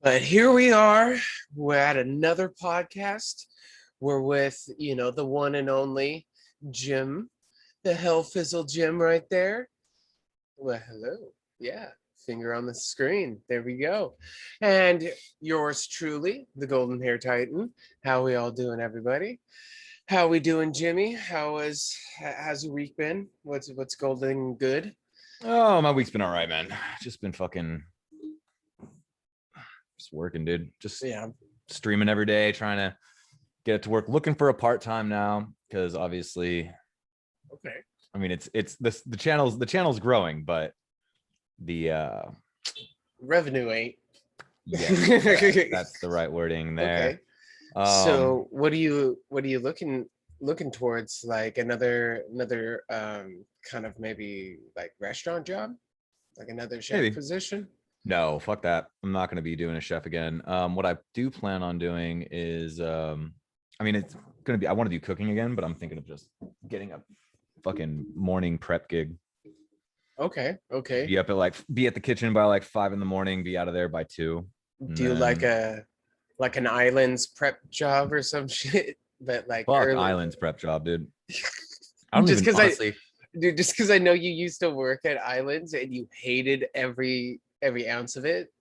But here we are. We're at another podcast. We're with, the one and only Jim, the Hellfizzle Jim right there. Well, hello. Yeah, finger on the screen. There we go. And yours truly, the Golden Hair Titan. How we all doing, everybody? How we doing, Jimmy? How's your week been? What's golden good? Oh, my week's been all right, man. Just been fucking just working, dude. Just streaming every day, trying to get it to work. Looking for a part-time now because obviously, okay. I mean, it's the channel's growing, but the revenue ain't. That's the right wording there. Okay. So what are you looking towards? Like another kind of maybe like restaurant job, like another chef position? No, fuck that. I'm not going to be doing a chef again. What I do plan on doing is, I mean, it's going to be, I want to do cooking again, but I'm thinking of just getting a fucking morning prep gig. Okay. Be up at be at the kitchen by like 5 a.m, be out of there by 2. Do you like an islands prep job or some shit? But like fuck islands prep job, dude. I don't just because I know you used to work at Islands and you hated every ounce of it.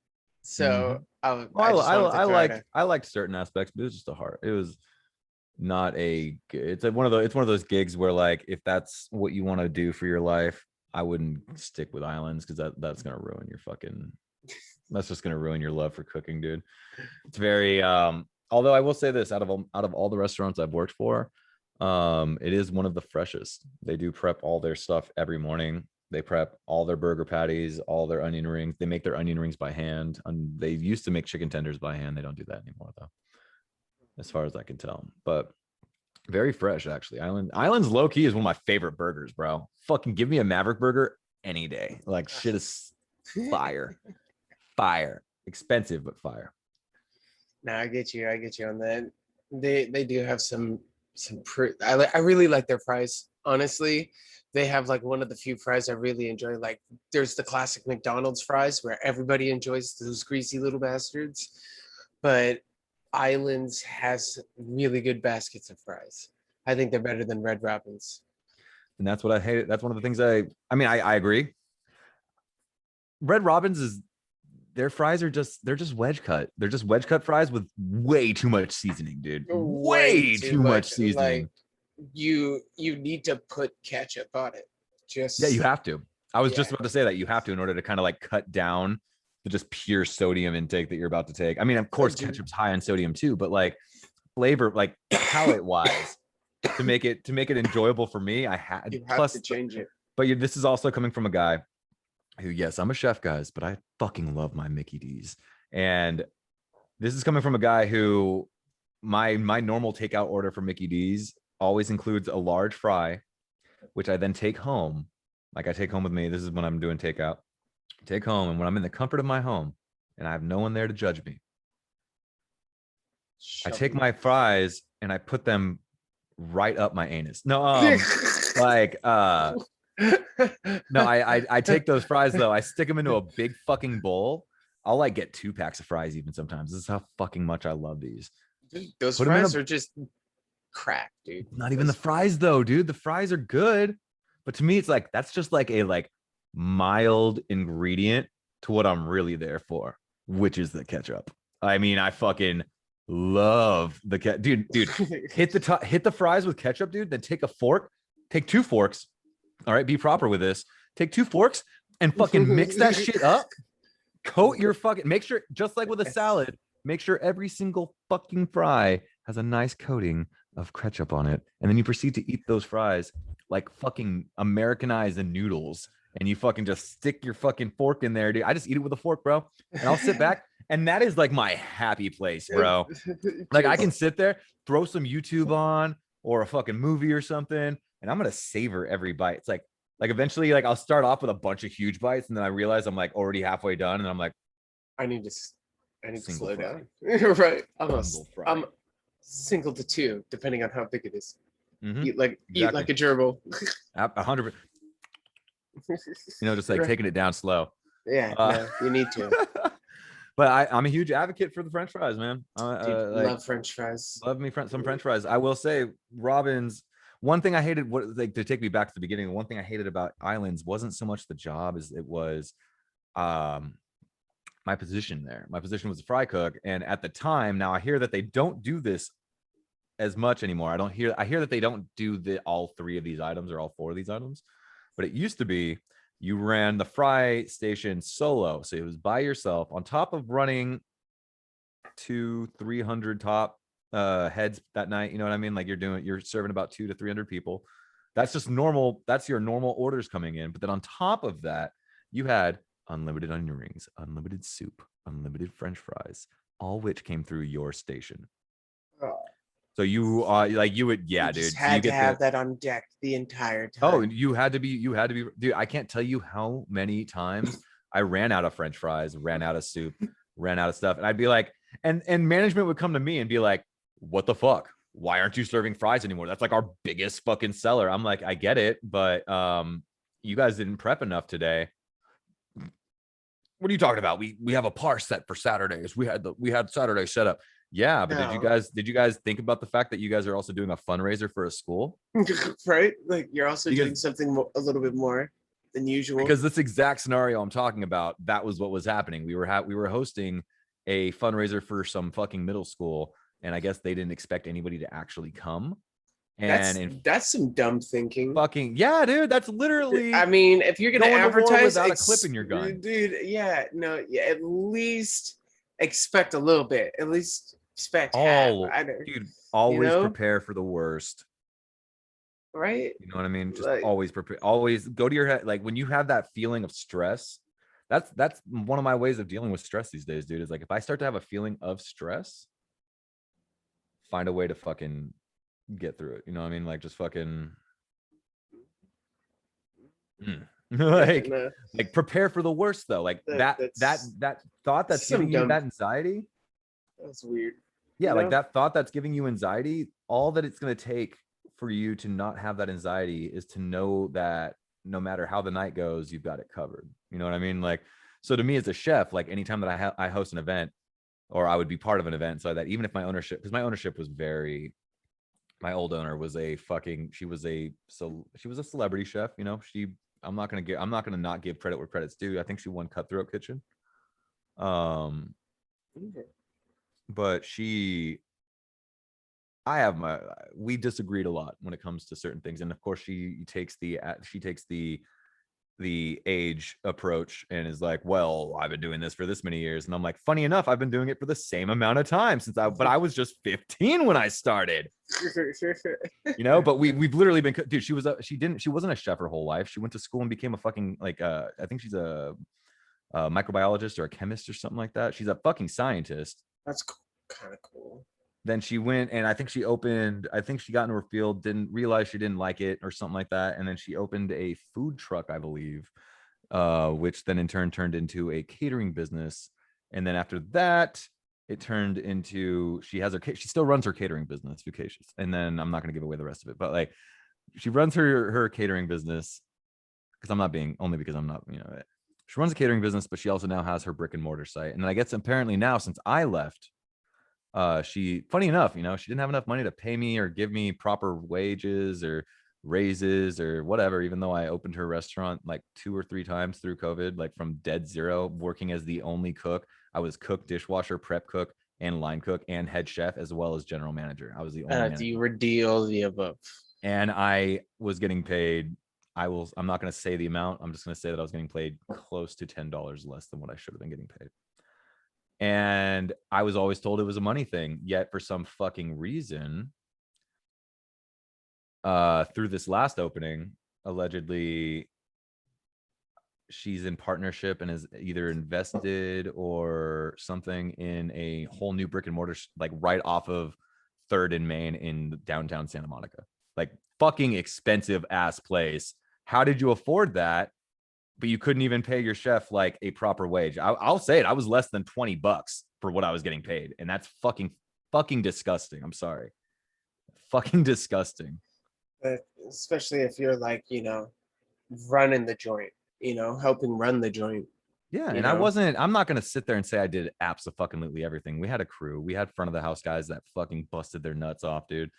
So I liked certain aspects, but it was just it was not it's one of those gigs where like if that's what you want to do for your life, I wouldn't stick with Islands because that's gonna ruin your that's just gonna ruin your love for cooking, dude. It's very although I will say this, out of all the restaurants I've worked for, it is one of the freshest. They do prep all their stuff every morning. They prep all their burger patties, all their onion rings. They make their onion rings by hand. And they used to make chicken tenders by hand. They don't do that anymore, though, as far as I can tell. But very fresh, actually. Islands low key is one of my favorite burgers, bro. Fucking give me a Maverick burger any day. Like shit is fire. Fire. Expensive, but fire. No, I get you on that. They do have some I really like their fries. Honestly, they have like one of the few fries I really enjoy. Like there's the classic McDonald's fries where everybody enjoys those greasy little bastards, but Islands has really good baskets of fries. I think they're better than Red Robin's. And that's what I hate. That's one of the things I agree. Red Robin's their fries are they're just wedge cut. They're just wedge cut fries with way too much seasoning, dude. Way too much seasoning. Like, you need to put ketchup on it. Yeah, you have to. I was just about to say that you have to in order to kind of like cut down the just pure sodium intake that you're about to take. I mean, of course, ketchup's high on sodium too, but like flavor, like palate wise, to make it enjoyable for me, I had to change it. But this is also coming from a guy who, yes, I'm a chef, guys, but I fucking love my Mickey D's. And this is coming from a guy who my normal takeout order for Mickey D's always includes a large fry, which I then take home. Like I take home with me. This is when I'm doing takeout. Take home, and when I'm in the comfort of my home and I have no one there to judge me, I take my fries and I put them right up my anus. No, no, I take those fries though. I stick them into a big fucking bowl. I'll like get 2 packs of fries even sometimes. This is how fucking much I love these. Dude, those fries are just crack, dude. Not even the fries though, dude. The fries are good, but to me, it's like that's just like a mild ingredient to what I'm really there for, which is the ketchup. I mean, I fucking love the dude. hit the fries with ketchup, dude. Then take 2 forks. All right, be proper with this. Take 2 forks and fucking mix that shit up. Coat your fucking, make sure, just like with a salad, make sure every single fucking fry has a nice coating of ketchup on it. And then you proceed to eat those fries like fucking Americanized noodles. And you fucking just stick your fucking fork in there, dude. I just eat it with a fork, bro. And I'll sit back. And that is like my happy place, bro. Like I can sit there, throw some YouTube on or a fucking movie or something, and I'm going to savor every bite. It's like eventually, like I'll start off with a bunch of huge bites. And then I realize I'm like already halfway done. And I'm like, I need to slow down. Right. I'm single to 2, depending on how big it is. Mm-hmm. Eat like a gerbil. 100%. Just like taking it down slow. Yeah, no, you need to. But I'm a huge advocate for the French fries, man. Dude, Like love French fries. love me some French fries. I will say, Robin's. One thing I hated, what like to take me back to the beginning. One thing I hated about Islands wasn't so much the job as it was um my position there. My position was a fry cook, and at the time, now I hear that they don't do this as much anymore. I hear that they don't do all three of these items or all four of these items, but it used to be you ran the fry station solo, so it was by yourself on top of running 200-300 top heads that night. You know what I mean? Like you're serving about 200 to 300 people. That's just normal. That's your normal orders coming in. But then on top of that, you had unlimited onion rings, unlimited soup, unlimited French fries, all which came through your station. Oh, So you like you would, yeah, you dude. just So you had to get have that on deck the entire time. oh, you had to be, dude. I can't tell you how many times I ran out of French fries, ran out of soup, ran out of stuff, and I'd be like, and management would come to me and be like, "What the fuck? Why aren't you serving fries anymore? That's like our biggest fucking seller." I'm like, I get it, but you guys didn't prep enough today. What are you talking about? We have a par set for Saturdays. We had Saturday set up. Yeah, but No. did you guys think about the fact that you guys are also doing a fundraiser for a school? Right? Like you're also Because doing something a little bit more than usual. because this exact scenario I'm talking about, that was what was happening. We were hosting a fundraiser for some fucking middle school, and I guess they didn't expect anybody to actually come. And in That's some dumb thinking. fucking yeah, dude, that's literally I mean, if you're gonna going to war advertise, without a clip in your gun. dude, yeah, no, yeah, at least expect a little bit. At least expect half. Dude, You always know, prepare for the worst. right? You know what I mean? Just Like, always prepare. Always go to your head. Like when you have that feeling of stress, that's one of my ways of dealing with stress these days, dude. Is like if I start to have a feeling of stress, find a way to fucking get through it. You know what I mean? Like just fucking like no, like prepare for the worst though. Like that's that thought that's some giving you dumb. that anxiety. That's weird. Yeah, You like know? that thought that's giving you anxiety, all that it's going to take for you to not have that anxiety is to know that no matter how the night goes, you've got it covered. You know what I mean? Like, so to me as a chef, like anytime that I host an event or I would be part of an event, so that even if my ownership, because my ownership was my old owner was she was a celebrity chef. You know, I'm not gonna not give credit where credit's due. I think she won Cutthroat Kitchen. Um, but we disagreed a lot when it comes to certain things, and of course she takes the age approach and is like, well, I've been doing this for this many years, and I'm like, funny enough, I've been doing it for the same amount of time but I was just 15 when I started. You know, but we've literally been, dude, she wasn't a chef her whole life. She went to school and became a fucking like I think she's a microbiologist or a chemist or something like that. She's a fucking scientist. That's kind of cool. Then she went and I think she got into her field, didn't realize she didn't like it or something like that. And then she opened a food truck, I believe, which then in turn turned into a catering business. And then after that, it turned into, she still runs her catering business, Fucacious. And then I'm not going to give away the rest of it, but like she runs her catering business because I'm not, you know, she runs a catering business, but she also now has her brick and mortar site. And then I guess apparently now since I left, funny enough, you know, she didn't have enough money to pay me or give me proper wages or raises or whatever, even though I opened her restaurant like 2 or 3 times through COVID, like from dead zero, working as the only cook. I was cook, dishwasher, prep cook, and line cook, and head chef, as well as general manager. I was the only manager. You were deal the above. And I was getting paid. I'm not going to say the amount. I'm just going to say that I was getting paid close to $10 less than what I should have been getting paid. And I was always told it was a money thing. Yet for some fucking reason, through this last opening, allegedly, she's in partnership and is either invested or something in a whole new brick and mortar, like right off of 3rd and Main in downtown Santa Monica. Like fucking expensive ass place. How did you afford that? But you couldn't even pay your chef like a proper wage. I'll say it. I was less than $20 for what I was getting paid. And that's fucking disgusting. I'm sorry. Fucking disgusting. But especially if you're like, you know, running the joint, you know, helping run the joint. Yeah, you and know? I'm not gonna sit there and say I did absolutely everything. We had a crew. We had front of the house guys that fucking busted their nuts off, dude.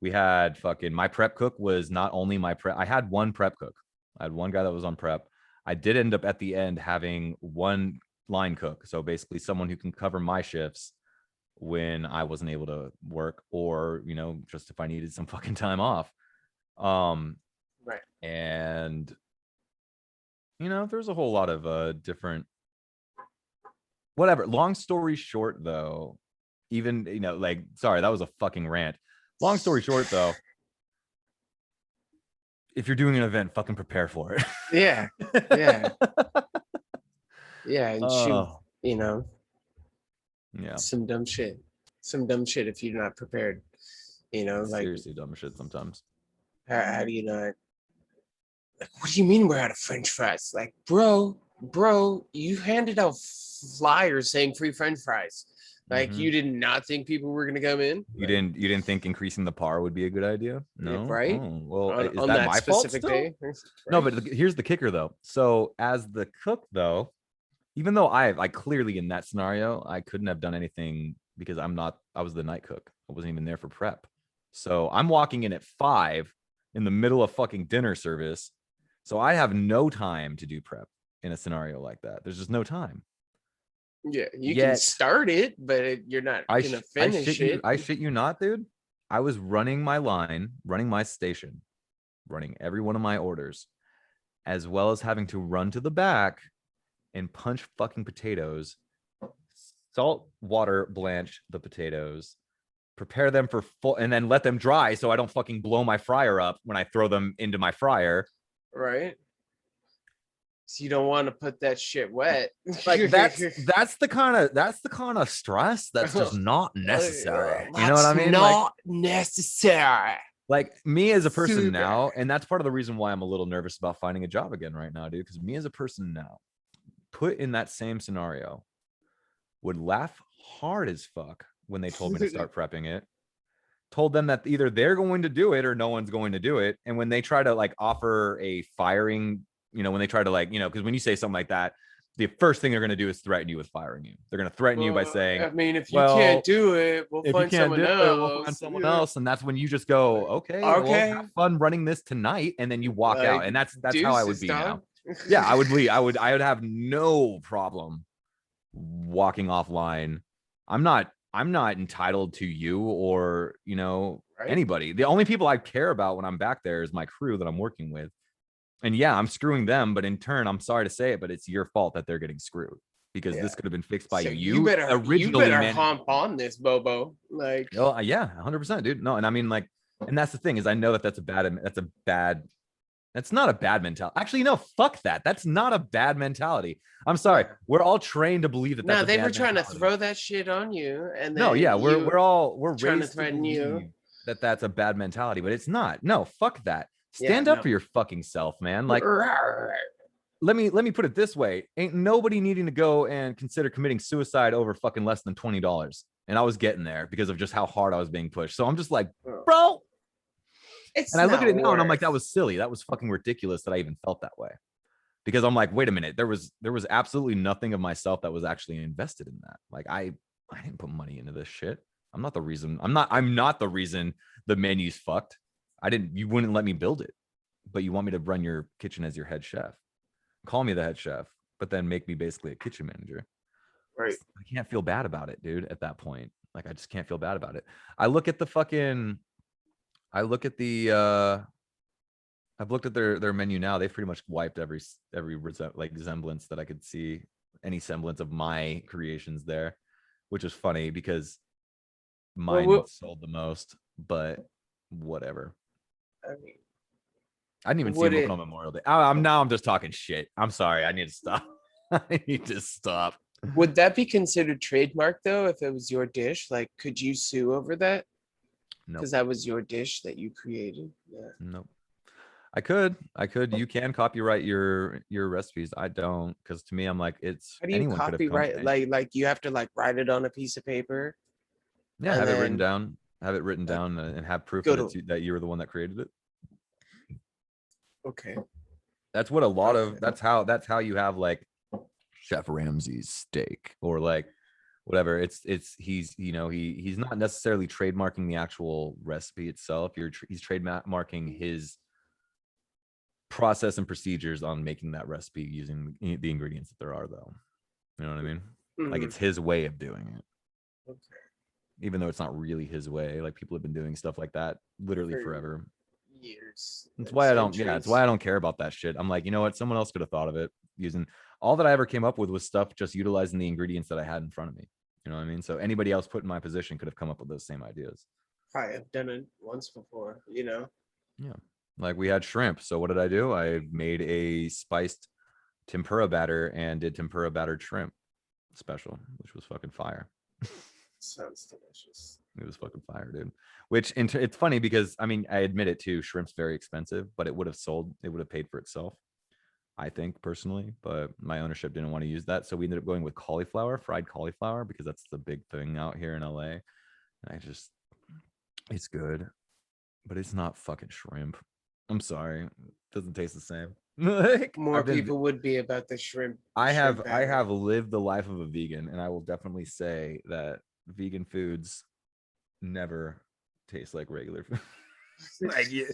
We had fucking my prep cook was not only my prep. I had one prep cook. I had one guy that was on prep. I did end up at the end having one line cook. So basically someone who can cover my shifts when I wasn't able to work, or, you know, just if I needed some fucking time off. Right. And you know, there's a whole lot of different whatever. Long story short, though, even, you know, like, sorry, that was a fucking rant. Long story short, though, if you're doing an event, fucking prepare for it. Yeah. Yeah. Yeah. And shoot, Oh, you know, yeah. some dumb shit. Some dumb shit if you're not prepared. You know, like Seriously dumb shit sometimes. how do you not, like, what do you mean we're out of French fries? Like, bro, you handed out flyers saying free French fries. Like, Mhm. you did not think people were gonna come in? You Like, didn't think increasing the par would be a good idea? No. right? Oh, well, is On that that my fault specific still? day, No, right? but here's the kicker though. So as the cook though, even though I clearly in that scenario, I couldn't have done anything because I was the night cook. I wasn't even there for prep. So I'm walking in at 5 in the middle of fucking dinner service. So I have no time to do prep in a scenario like that. There's just no time. Yeah, you can Yet start it, but you're not gonna finish it. I shit you not, dude. I was running my line, running my station, running every one of my orders, as well as having to run to the back and punch fucking potatoes, salt water blanch the potatoes, prepare them for full, and then let them dry so I don't fucking blow my fryer up when I throw them into my fryer. Right? So you don't want to put that shit wet. Like that's the kind of stress that's just not necessary. You know what That's I mean? not necessary. Like me as a person Super. now, and that's part of the reason why I'm a little nervous about finding a job again right now, dude. Because me as a person now, put in that same scenario, would laugh hard as fuck when they told me to start prepping it. Told them that either they're going to do it or no one's going to do it. And when they try to like offer a firing, you know, when they try to like, you know, because when you say something like that, the first thing they're going to do is threaten you with firing you. They're going to threaten you by Well, saying, I mean, if you can't well, do it, we'll if you find can't do someone it, we'll find else. someone else. And that's when you just go, okay, well, Okay. have fun running this tonight. And then you walk out. Like And that's how I would deuces, be dog. now. Yeah, I would leave. I would have no problem walking offline. I'm not entitled to you or, you know, Right? anybody. The only people I care about when I'm back there is my crew that I'm working with. And yeah, I'm screwing them, but in turn, I'm sorry to say it, but it's your fault that they're getting screwed because Yeah. this could have been fixed by So you. you You better originally managed. hump on this, Bobo. Like, Oh, yeah, 100%, dude. No, and I mean, like, and that's the thing is I know that that's not a bad mentality. Actually, no, fuck that. That's not a bad mentality. I'm sorry. yeah. We're all trained to believe that that's No, a they were bad trying to mentality. throw that shit on you, and No, then yeah, you we're trying to raised to threaten you. believe that that's a bad mentality, but it's not. No, fuck that. Yeah, Stand up no. for your fucking self, man. Like, let me put it this way: ain't nobody needing to go and consider committing suicide over fucking less than $20. And I was getting there because of just how hard I was being pushed. So I'm just like, bro. And It's I look at not it now and I'm like, worth. that was silly. That was fucking ridiculous that I even felt that way. Because I'm like, wait a minute, there was absolutely nothing of myself that was actually invested in that. Like I didn't put money into this shit. I'm not the reason. I'm not the reason the menu's fucked. You wouldn't let me build it, but you want me to run your kitchen as your head chef. Call me the head chef, but then make me basically a kitchen manager. Right. I can't feel bad about it, dude, at that point. Like I just can't feel bad about it. I look at the fucking I look at the I've looked at their menu now. They've pretty much wiped every like resemblance that I could see, any semblance of my creations there, which is funny because mine Well, sold the most, but whatever. I mean, I didn't even see would them open it on Memorial Day. I'm just talking shit. I'm sorry. I need to stop. I need to stop. would that be considered trademark though if it was your dish? Like, could you sue over that? Nope. Because that was your dish that you created. Yeah. Nope. I could. You can copyright your recipes. I don't, because to me, I'm like, it's How do you anyone could have come to copyright? me. Like you have to like write it on a piece of paper Yeah, and have it written then down. Have it written down and have proof go that to. that you were the one that created it. Okay. That's what a lot of Okay. that's how you have like Chef Ramsay's steak or like whatever. He's he's not necessarily trademarking the actual recipe itself. He's trademarking his process and procedures on making that recipe using the ingredients that there are, though. You know what I mean? Like it's his way of doing it. Okay. Even though it's not really his way. Like people have been doing stuff like that literally For forever. Years. That's why I don't. Yeah, it's why I don't care about that shit. I'm like, you know what? Someone else could have thought of it using all that I ever came up with was stuff just utilizing the ingredients that I had in front of me. You know what I mean? So anybody else put in my position could have come up with those same ideas. I have done it once before, you know. Yeah. Like we had shrimp. So what did I do? I made a spiced tempura batter and did tempura battered shrimp special, which was fucking fire. Sounds delicious. It was fucking fire, dude. Which it's funny because I mean, I admit it too. Shrimp's very expensive, but it would have paid for itself, I think personally. But my ownership didn't want to use that, so we ended up going with fried cauliflower, because that's the big thing out here in LA. And it's good, but it's not fucking shrimp. I'm sorry, it doesn't taste the same. Like, More people would be about the shrimp. I have lived the life of a vegan, and I will definitely say that vegan foods never taste like regular food. Like, yeah.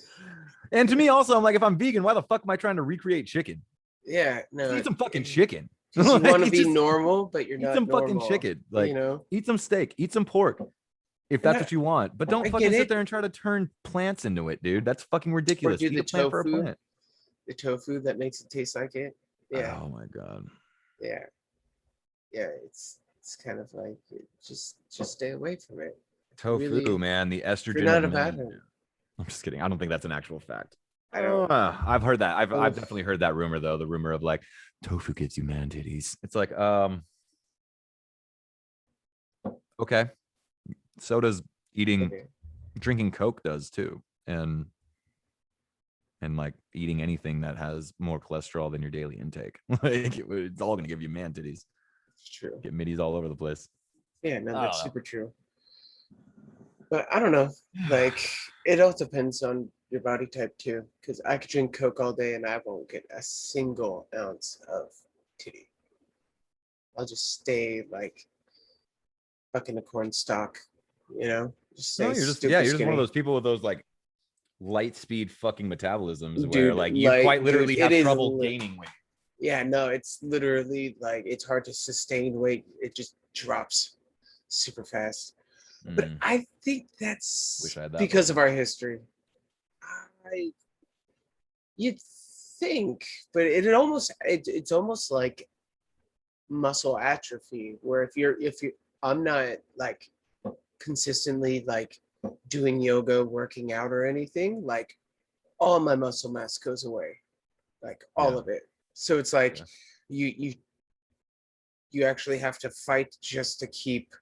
And to me also, I'm like, if I'm vegan, why the fuck am I trying to recreate chicken? Yeah, no. Eat some fucking chicken. You want to be normal, but you're not. Eat some normal, fucking chicken. Like, you know, eat some steak, eat some pork, if that's what you want. But don't fucking sit there and try to turn plants into it, dude. That's fucking ridiculous. Or do eat a plant for a plant. The tofu that makes it taste like it. Yeah. Oh my god. Yeah. Yeah, it's kind of like just stay away from it. Tofu, really, man, the estrogen. Not about it. I'm just kidding. I don't think that's an actual fact. I don't. I've heard that. I've definitely heard that rumor though. The rumor of like tofu gives you man titties. It's like okay. So does drinking Coke does too, and like eating anything that has more cholesterol than your daily intake. Like it's all gonna give you man titties. It's true. Get middies all over the place. Yeah, no, that's super true. But I don't know. Like it all depends on your body type too. Because I could drink Coke all day and I won't get a single ounce of titty. I'll just stay like fucking a corn stalk, you know. You're just one of those people with those like light speed fucking metabolisms. Dude, where like you quite literally have trouble gaining weight. Yeah, no, it's literally like it's hard to sustain weight. It just drops super fast. But I think that's because of our history. You'd think, but it's almost like muscle atrophy, where if I'm not like consistently like doing yoga, working out or anything, like all my muscle mass goes away, like all of it. So it's like you actually have to fight just to keep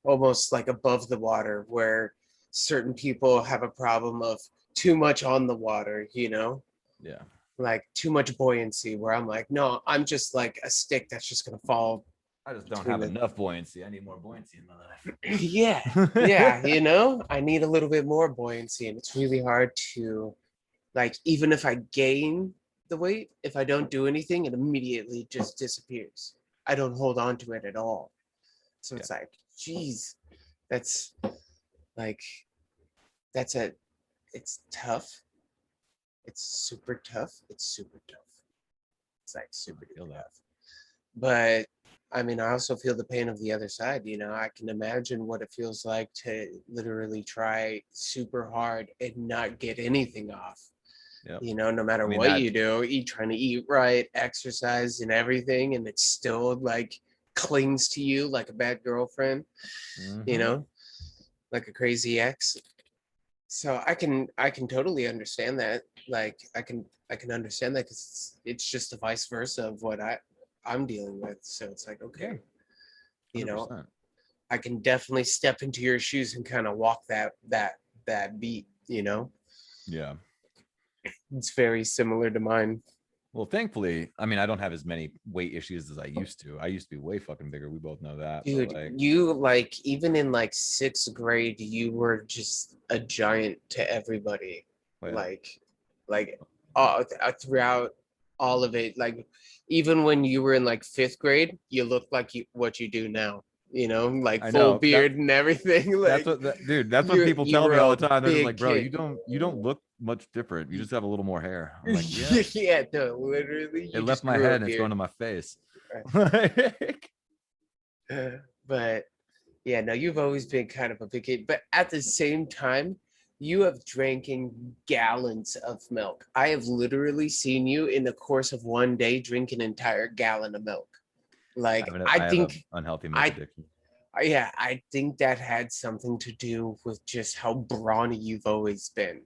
almost like above the water, where certain people have a problem of too much on the water, you know? Yeah. Like too much buoyancy, where I'm like, no, I'm just like a stick that's just gonna fall. I just don't have enough buoyancy. I need more buoyancy in my life. Yeah, you know, I need a little bit more buoyancy, and it's really hard to, like, even if I gain the weight, if I don't do anything, it immediately just disappears. I don't hold on to it at all. So it's like, geez, it's tough. It's super tough. It's like super tough. But I mean, I also feel the pain of the other side. You know, I can imagine what it feels like to literally try super hard and not get anything off. Yep. You know, no matter what you do, trying to eat right, exercise and everything, and it still like clings to you like a bad girlfriend, you know, like a crazy ex. So I can totally understand that. Like I can understand that, because it's just the vice versa of what I'm dealing with. So it's like, okay, you know, I can definitely step into your shoes and kind of walk that beat, you know? Yeah. It's very similar to mine. Well, thankfully, I mean, I don't have as many weight issues as I used to. I used to be way fucking bigger. We both know that. Dude, you like, even in like 6th grade, you were just a giant to everybody. Like throughout all of it, like even when you were in like 5th grade, you looked like what you do now. Like I full know beard and everything. that's Like dude. That's what people you tell me were all a the time. They're just big like, bro, kid. you don't look much different. You just have a little more hair. I'm like, yeah. Yeah, no, literally, It you left just my grew a head and it's going beard. to my face. But yeah, no, you've always been kind of a big kid. But at the same time, you have drinking gallons of milk. I have literally seen you in the course of one day drink an entire gallon of milk. Like I I have an think unhealthy milk I addiction. yeah, I think that had something to do with just how brawny you've always been.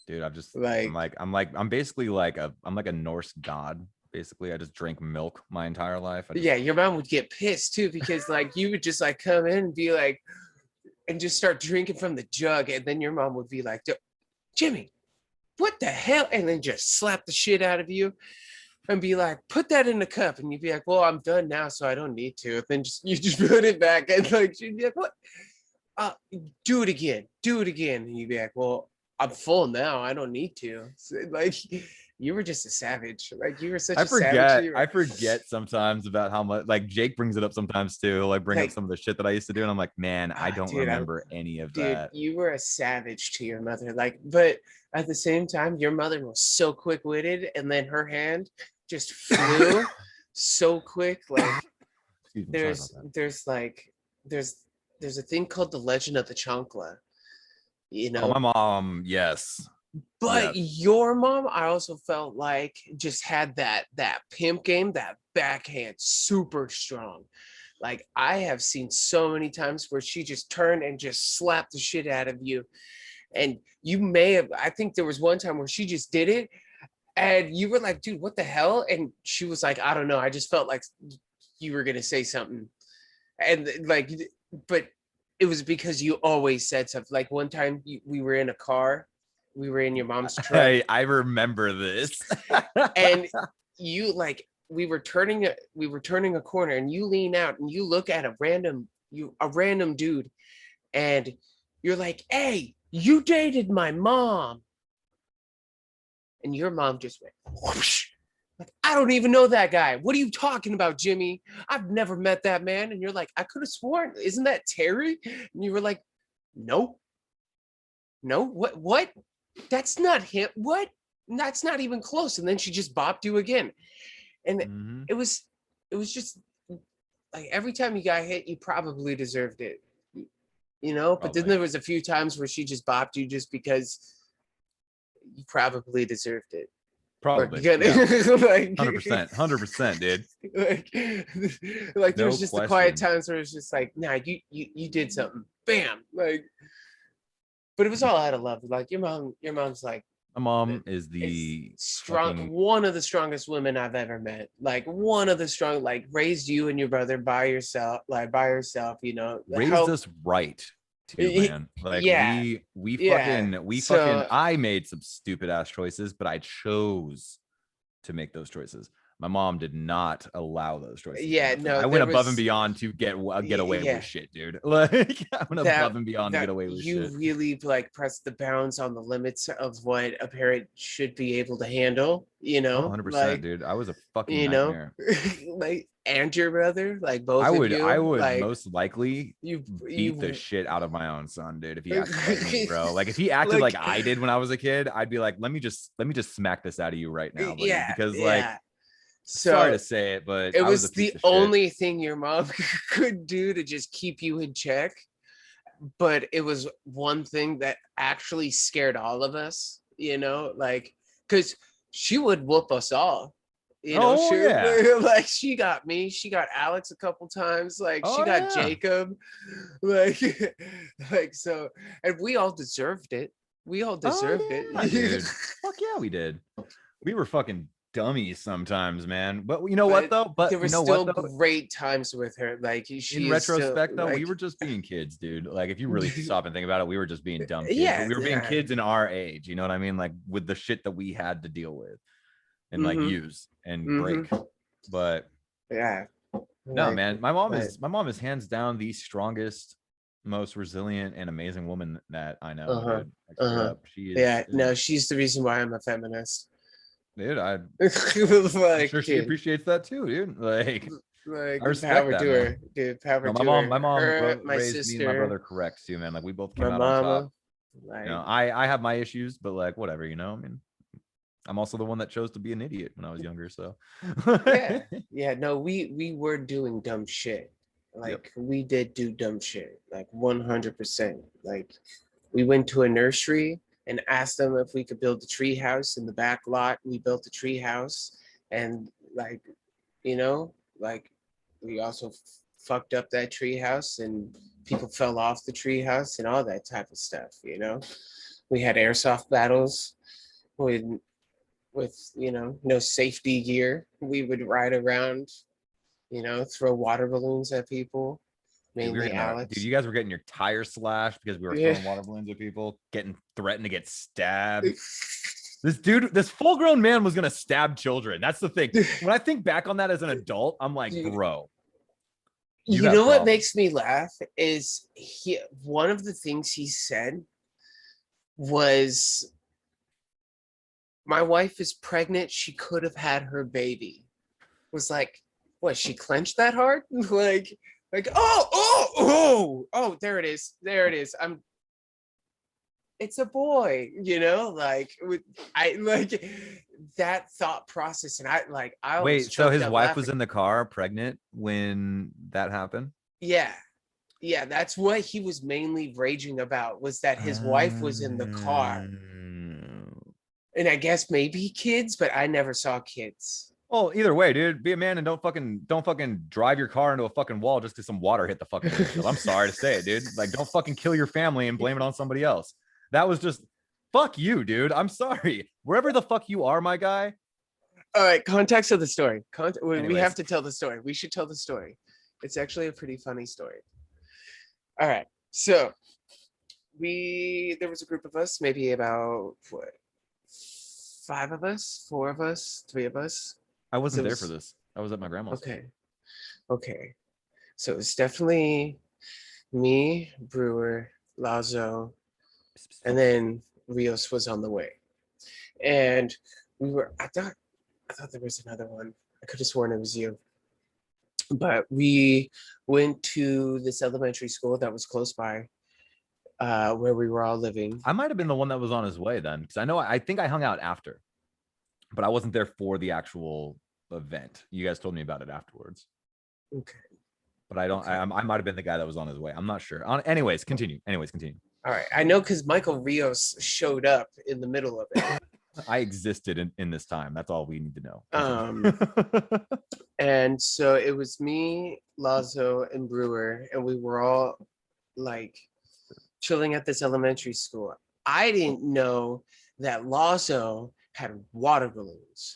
Dude, Like I'm basically like I'm like a Norse god. Basically, I just drink milk my entire life. I just yeah, your mom would get pissed too because like you would just like come in and be like and just start drinking from the jug, and then your mom would be like, Jimmy, what the hell? And then just slap the shit out of you and be like, put that in the cup. And you'd be like, well, I'm done now, so I don't need to. And then you just put it back. And like, she'd be like, what? Do it again. Do it again. And you'd be like, well, I'm full now. I don't need to. So, like, you were just a savage. Like, you were such a savage. I forget sometimes about how much like Jake brings it up sometimes too. He'll like bring up Like, some of the shit that I used to do, and I'm like, man, I don't dude, remember any of dude, that. you were a savage to your mother. Like, but at the same time, your mother was so quick-witted, and then her hand just flew so quick. Like, Excuse me, sorry about there's that. there's like there's there's a thing called the Legend of the Chancla, Oh, my mom, yes. But Yes. your mom, I also felt like just had that pimp game, that backhand super strong. Like I have seen so many times where she just turned and just slapped the shit out of you. And you may have, I think there was one time where she just did it and you were like, dude, what the hell? And she was like, I don't know. I just felt like you were going to say something. And like, but it was because you always said something. Like one time we were in a car, we were in your mom's truck, I remember this. and you like we were turning a corner, and you lean out and you look at a random dude, and you're like, "Hey, you dated my mom," and your mom just went whoosh. Like, I don't even know that guy. What are you talking about, Jimmy? I've never met that man. And you're like, I could have sworn, isn't that Terry? And you were like, no, no, what? That's not him. What? That's not even close. And then she just bopped you again. And Mhm. it was just like every time you got hit, you probably deserved it. But then Probably. there was a few times where she just bopped you just because you probably deserved it. Or Probably. you Yeah. like 100%. 100%, dude. like, like there No was just the quiet question. times where it's just like, nah, you did something. Bam. Like, but it was all out of love. Like your mom's like My mom is is the strong, fucking one of the strongest women I've ever met. Like one of the strong, like raised you and your brother by herself, raised help. us right too, man. Like Yeah. Yeah. we fucking So I made some stupid ass choices, but I chose to make those choices. My mom did not allow those choices to yeah, happen. no, I went there above and was beyond to get away with yeah. shit, dude. Like I went above that and beyond to get that away with you shit. really like press the bounds on the limits of what a parent should be able to handle, Oh, 100%, like, dude. I was a fucking you know, nightmare. like, and your brother, like both of I you, would like most likely beat the you shit out of my own son, dude, if he acted like me, bro. Like if he acted like like, I did when I was a kid, I'd be like, let me just smack this out of you right now, buddy. yeah, Because like, yeah. sorry So to say it, but it I was a was piece the of shit. only thing your mom could do to just keep you in check, but it was one thing that actually scared all of us, like, because she would whoop us all. Oh She yeah. like she got me, she got Alex a couple times, like she Oh got yeah. Jacob, like like so, and we all deserved it. We all deserved Oh yeah, it. dude. Fuck yeah, we did. We were fucking dummies sometimes, man. But you know what But though? But there were you know what still though? great times with her. Like In she is still retrospect though, we like were just being kids, dude. Like if you really stop and think about it, we were just being dumb kids, but yeah, we were being yeah. kids in our age, you know what I mean? Like with the shit that we had to deal with and like Mm-hmm. use and break. Mm-hmm. But Yeah. no, Like, man, but my mom is hands down the strongest, most resilient and amazing woman that I know, uh-huh. dude. Like straight Uh-huh. up. She Yeah, is no, she's the reason why I'm a feminist. dude. I'm Like, sure she dude, appreciates that too, dude. Like, I like respect power that, to man. her, dude. Power No, to her. my mom Her, my raised me and my sister, brother correct too, man. Like, we both my came out on top. mama. You know, Like, I have my issues, but like, whatever, you know. I mean, I'm also the one that chose to be an idiot when I was younger, so. yeah, yeah. No, we were doing dumb shit. Yep. Like, we did do dumb shit. Like 100%. Like, we went to a nursery and asked them if we could build a tree house in the back lot. We built a tree house, and like, you know, like we also fucked up that tree house, and people fell off the tree house and all that type of stuff. You know, we had airsoft battles with no safety gear. We would ride around, throw water balloons at people, Dude, we were mainly getting our dude. Alex. You guys were getting your tires slashed because we were Yeah. throwing water balloons at people, getting threatened to get stabbed. This full-grown man was gonna stab children. That's the thing. When I think back on that as an adult, I'm like, bro, you You have know what problems. makes me laugh is one of the things he said was, "My wife is pregnant. She could have had her baby." Was like, what? She clenched that hard? like, oh, there it is. There it is. It's a boy, I like that thought process, and I almost Wait, so choked his up wife was laughing. in the car pregnant when that happened? Yeah, yeah, that's what he was mainly raging about, was that his wife was in the car, and I guess maybe kids, but I never saw kids. Well, either way, dude, be a man and don't fucking drive your car into a fucking wall just because some water hit the fucking windshield. I'm sorry to say it, dude. Like, don't fucking kill your family and blame it on somebody else. That was just fuck you, dude. I'm sorry. Wherever the fuck you are, my guy. All right, context of the story. We have Anyways, to tell the story. We should tell the story. It's actually a pretty funny story. All right, so there was a group of us, maybe about what, 5 of us, 4 of us, 3 of us. I wasn't So it there for was this. I was at my grandma's. okay, okay. So it was definitely me, Brewer, Lazo, and then Rios was on the way. And I thought there was another one. I could have sworn it was you. But we went to this elementary school that was close by, where we were all living. I might have been the one that was on his way then, because I think I hung out after, but I wasn't there for the actual event. You guys told me about it afterwards. Okay. But I don't. Okay. I might have been the guy that was on his way. I'm not sure. Anyways, continue. All right. I know because Michael Rios showed up in the middle of it. I existed in this time. That's all we need to know. And so it was me, Lazo, and Brewer, and we were all like chilling at this elementary school. I didn't know that Lazo had water balloons.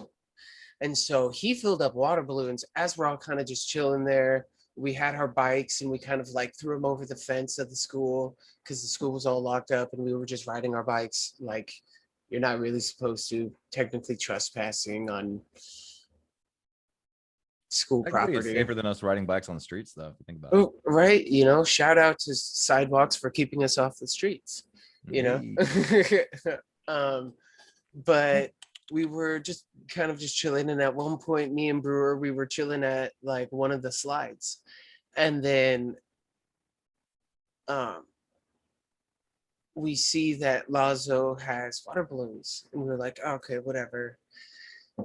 And so he filled up water balloons as we're all kind of just chilling there. We had our bikes and we kind of like threw them over the fence of the school because the school was all locked up, and we were just riding our bikes. Like, you're not really supposed to, technically trespassing on school Technically, it's property. safer than us riding bikes on the streets, though. If you think about Oh, right. Shout out to sidewalks for keeping us off the streets, it. but we were just kind of just chilling. And at one point, me and Brewer, we were chilling at like one of the slides. And then we see that Lazo has water balloons. And we are like, okay, whatever.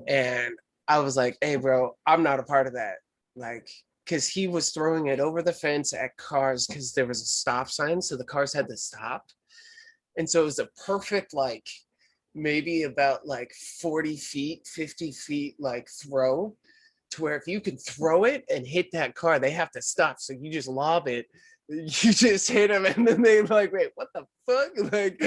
And I was like, hey, bro, I'm not a part of that. Like, because he was throwing it over the fence at cars because there was a stop sign. So the cars had to stop. And so it was a perfect, like, maybe about like 40 feet, 50 feet, like throw, to where if you can throw it and hit that car, they have to stop. So you just lob it, you just hit them, and then they're like, wait, what the fuck? Like,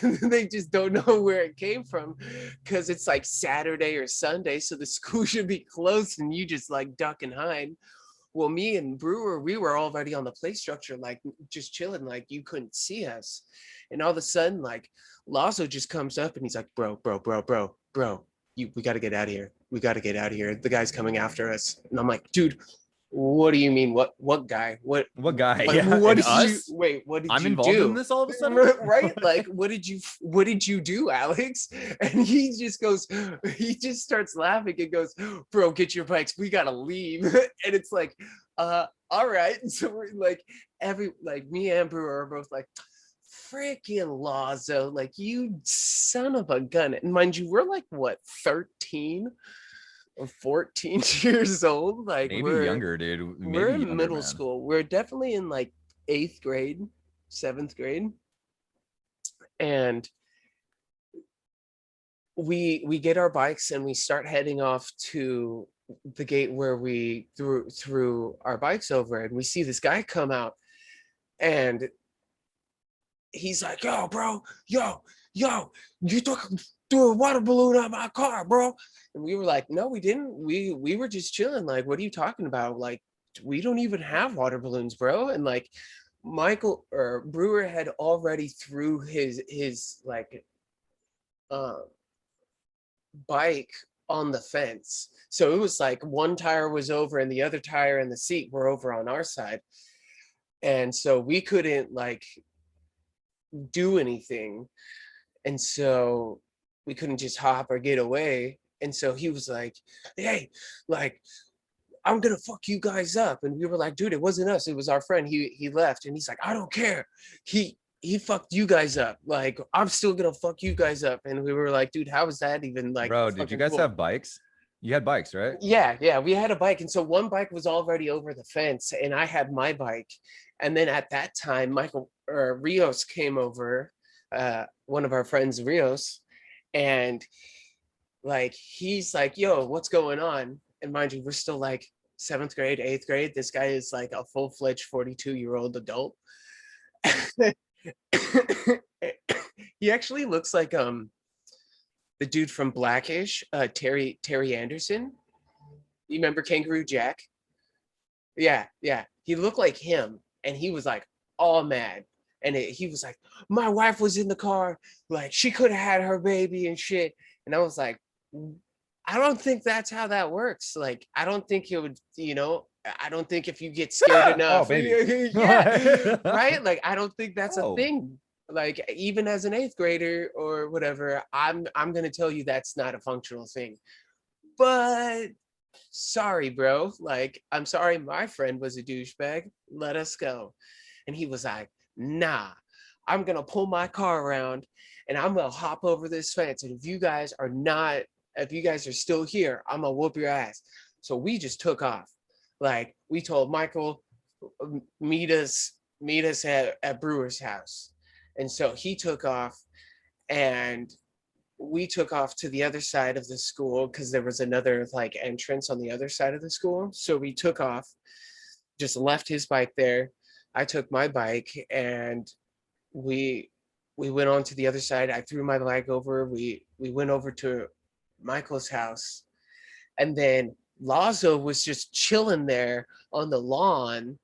and they just don't know where it came from because it's like Saturday or Sunday. So the school should be closed, and you just like duck and hide. Well, me and Brewer, we were already on the play structure, like just chilling, like you couldn't see us. And all of a sudden, like Lazo just comes up and he's like, bro, we got to get out of here. We got to get out of here. The guy's coming after us. And I'm like, dude, What do you mean? What guy? What guy? What Yeah, what and did you us. wait? What did I'm you involved in do? this all of a sudden. Right? Like what did you do, Alex? And he just goes, he just starts laughing and goes, bro, get your bikes. We gotta leave. And it's like, all right. And so we're like me and Brewer are both like, freaking Lazo, like you son of a gun. And mind you, we're like what, 13 or 14 years old? Like Maybe younger, dude. we're Maybe in younger, middle man. school. We're definitely in like 8th grade, 7th grade. And we get our bikes and we start heading off to the gate where we threw our bikes over, and we see this guy come out, and he's like, yo, bro, yo, you threw a water balloon out my car, bro. And we were like, no, we didn't. We were just chilling. Like, what are you talking about? Like, we don't even have water balloons, bro. And like Michael or Brewer had already threw his like uh bike on the fence. So it was like one tire was over and the other tire and the seat were over on our side. And so we couldn't like do anything. And so we couldn't just hop or get away. And so he was like, hey, like, I'm gonna fuck you guys up. And we were like, dude, it wasn't us, it was our friend. He left. And he's like, I don't care. He fucked you guys up. Like, I'm still gonna fuck you guys up. And we were like, dude, how is that even like Bro, did you fucking guys cool? have bikes? You had bikes, right? Yeah, we had a bike. And so one bike was already over the fence, and I had my bike. And then at that time, Michael or Rios came over, one of our friends, Rios, and like he's like, yo, what's going on? And mind you, we're still like 7th grade, 8th grade. This guy is like a full-fledged 42-year-old adult. He actually looks like the dude from Blackish, Terry Anderson. You remember Kangaroo Jack? Yeah. He looked like him, and he was like all mad. And he was like, my wife was in the car, like she could have had her baby and shit. And I was like, I don't think that's how that works. Like, I don't think it would, I don't think if you get scared Oh, enough, baby. yeah, right? Like, I don't think that's a Oh, thing. Like, even as an 8th grader or whatever, I'm gonna tell you that's not a functional thing. But sorry, bro. Like, I'm sorry, my friend was a douchebag. Let us go. And he was like, nah, I'm gonna pull my car around and I'm gonna hop over this fence. And if you guys are still here, I'm gonna whoop your ass. So we just took off. Like, we told Michael, meet us at Brewer's house. And so he took off, and we took off to the other side of the school because there was another like entrance on the other side of the school. So we took off, just left his bike there. I took my bike, and we we went on to the other side. I threw my bike over. We went over to Michael's house, and then Lazo was just chilling there on the lawn,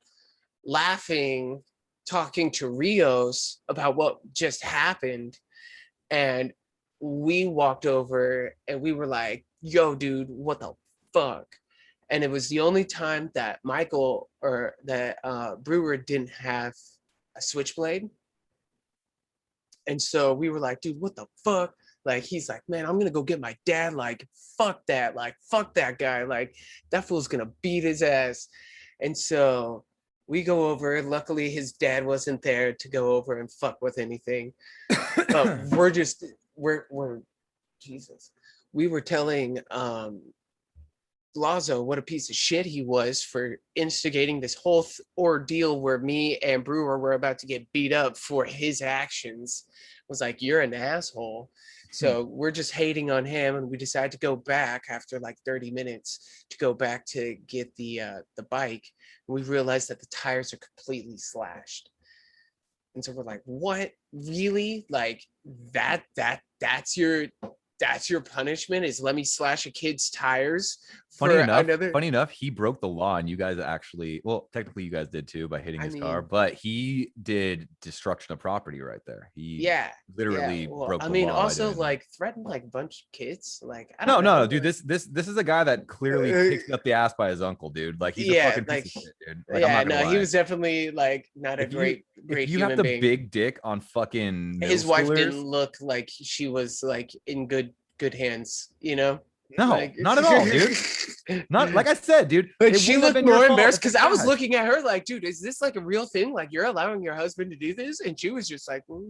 laughing, talking to Rios about what just happened. And we walked over and we were like, yo, dude, what the fuck? And it was the only time that Michael or that Brewer didn't have a switchblade. And so we were like, dude, what the fuck? Like, he's like, man, I'm gonna go get my dad. Like, fuck that. Like, fuck that guy. Like, that fool's gonna beat his ass. And so we go over. Luckily, his dad wasn't there to go over and fuck with anything. But we're Jesus. We were telling Lazo what a piece of shit he was for instigating this whole ordeal where me and Brewer were about to get beat up for his actions. Was like, you're an asshole. So we're just hating on him, and we decided to go back after like 30 minutes to go back to get the bike. And we realized that the tires are completely slashed. And so we're like, what? Really? Like that's your that's your punishment is let me slash a kid's tires Funny for enough, another. he broke the law, and you guys actually, well, technically you guys did too by hitting I his car, mean, but he did destruction of property right there. He yeah, yeah. literally Well, broke I the mean, law by also doing that. like threaten like a bunch of kids. Like I No, don't no, know. no, dude. Like, This is a guy that clearly kicked up the ass by his uncle, dude. Like he's a yeah, fucking piece like of shit, dude. Like I'm yeah. not gonna No, he lie. was definitely like not a If you great have human the being. big dick on fucking middle His wife didn't schoolers, look like she was like in good hands. You know, no, like. not at all, dude. Not like I said, dude. Like It she wouldn't have looked been your more fault embarrassed if the because I was crash. looking at her like, dude, is this like a real thing? Like you're allowing your husband to do this? And she was just like, we're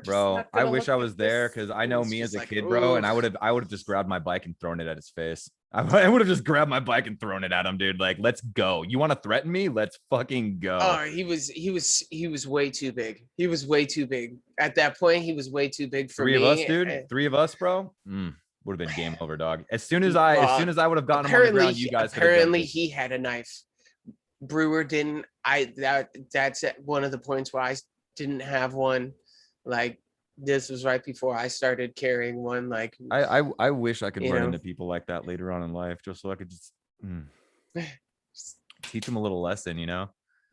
just Bro, not I gonna wish look I at was this. there because I It know was me just as a like, kid, bro, and oh, I would have just grabbed my bike and thrown it at his face. I would have just grabbed my bike and thrown it at him, dude. Like, let's go. You want to threaten me? Let's fucking go. he was way too big. He was way too big. At that point, he was way too big for Three of us, me. dude. Three of us, bro. Would have been game over, dog. As soon as Well, I would have gotten him on the apparently ground, you guys could have jumped apparently in. he had a knife. Brewer didn't. That's at one of the points where I didn't have one. Like this was right before I started carrying one. Like I wish I could you run know, into people like that later on in life, just so I could just teach them a little lesson, you know?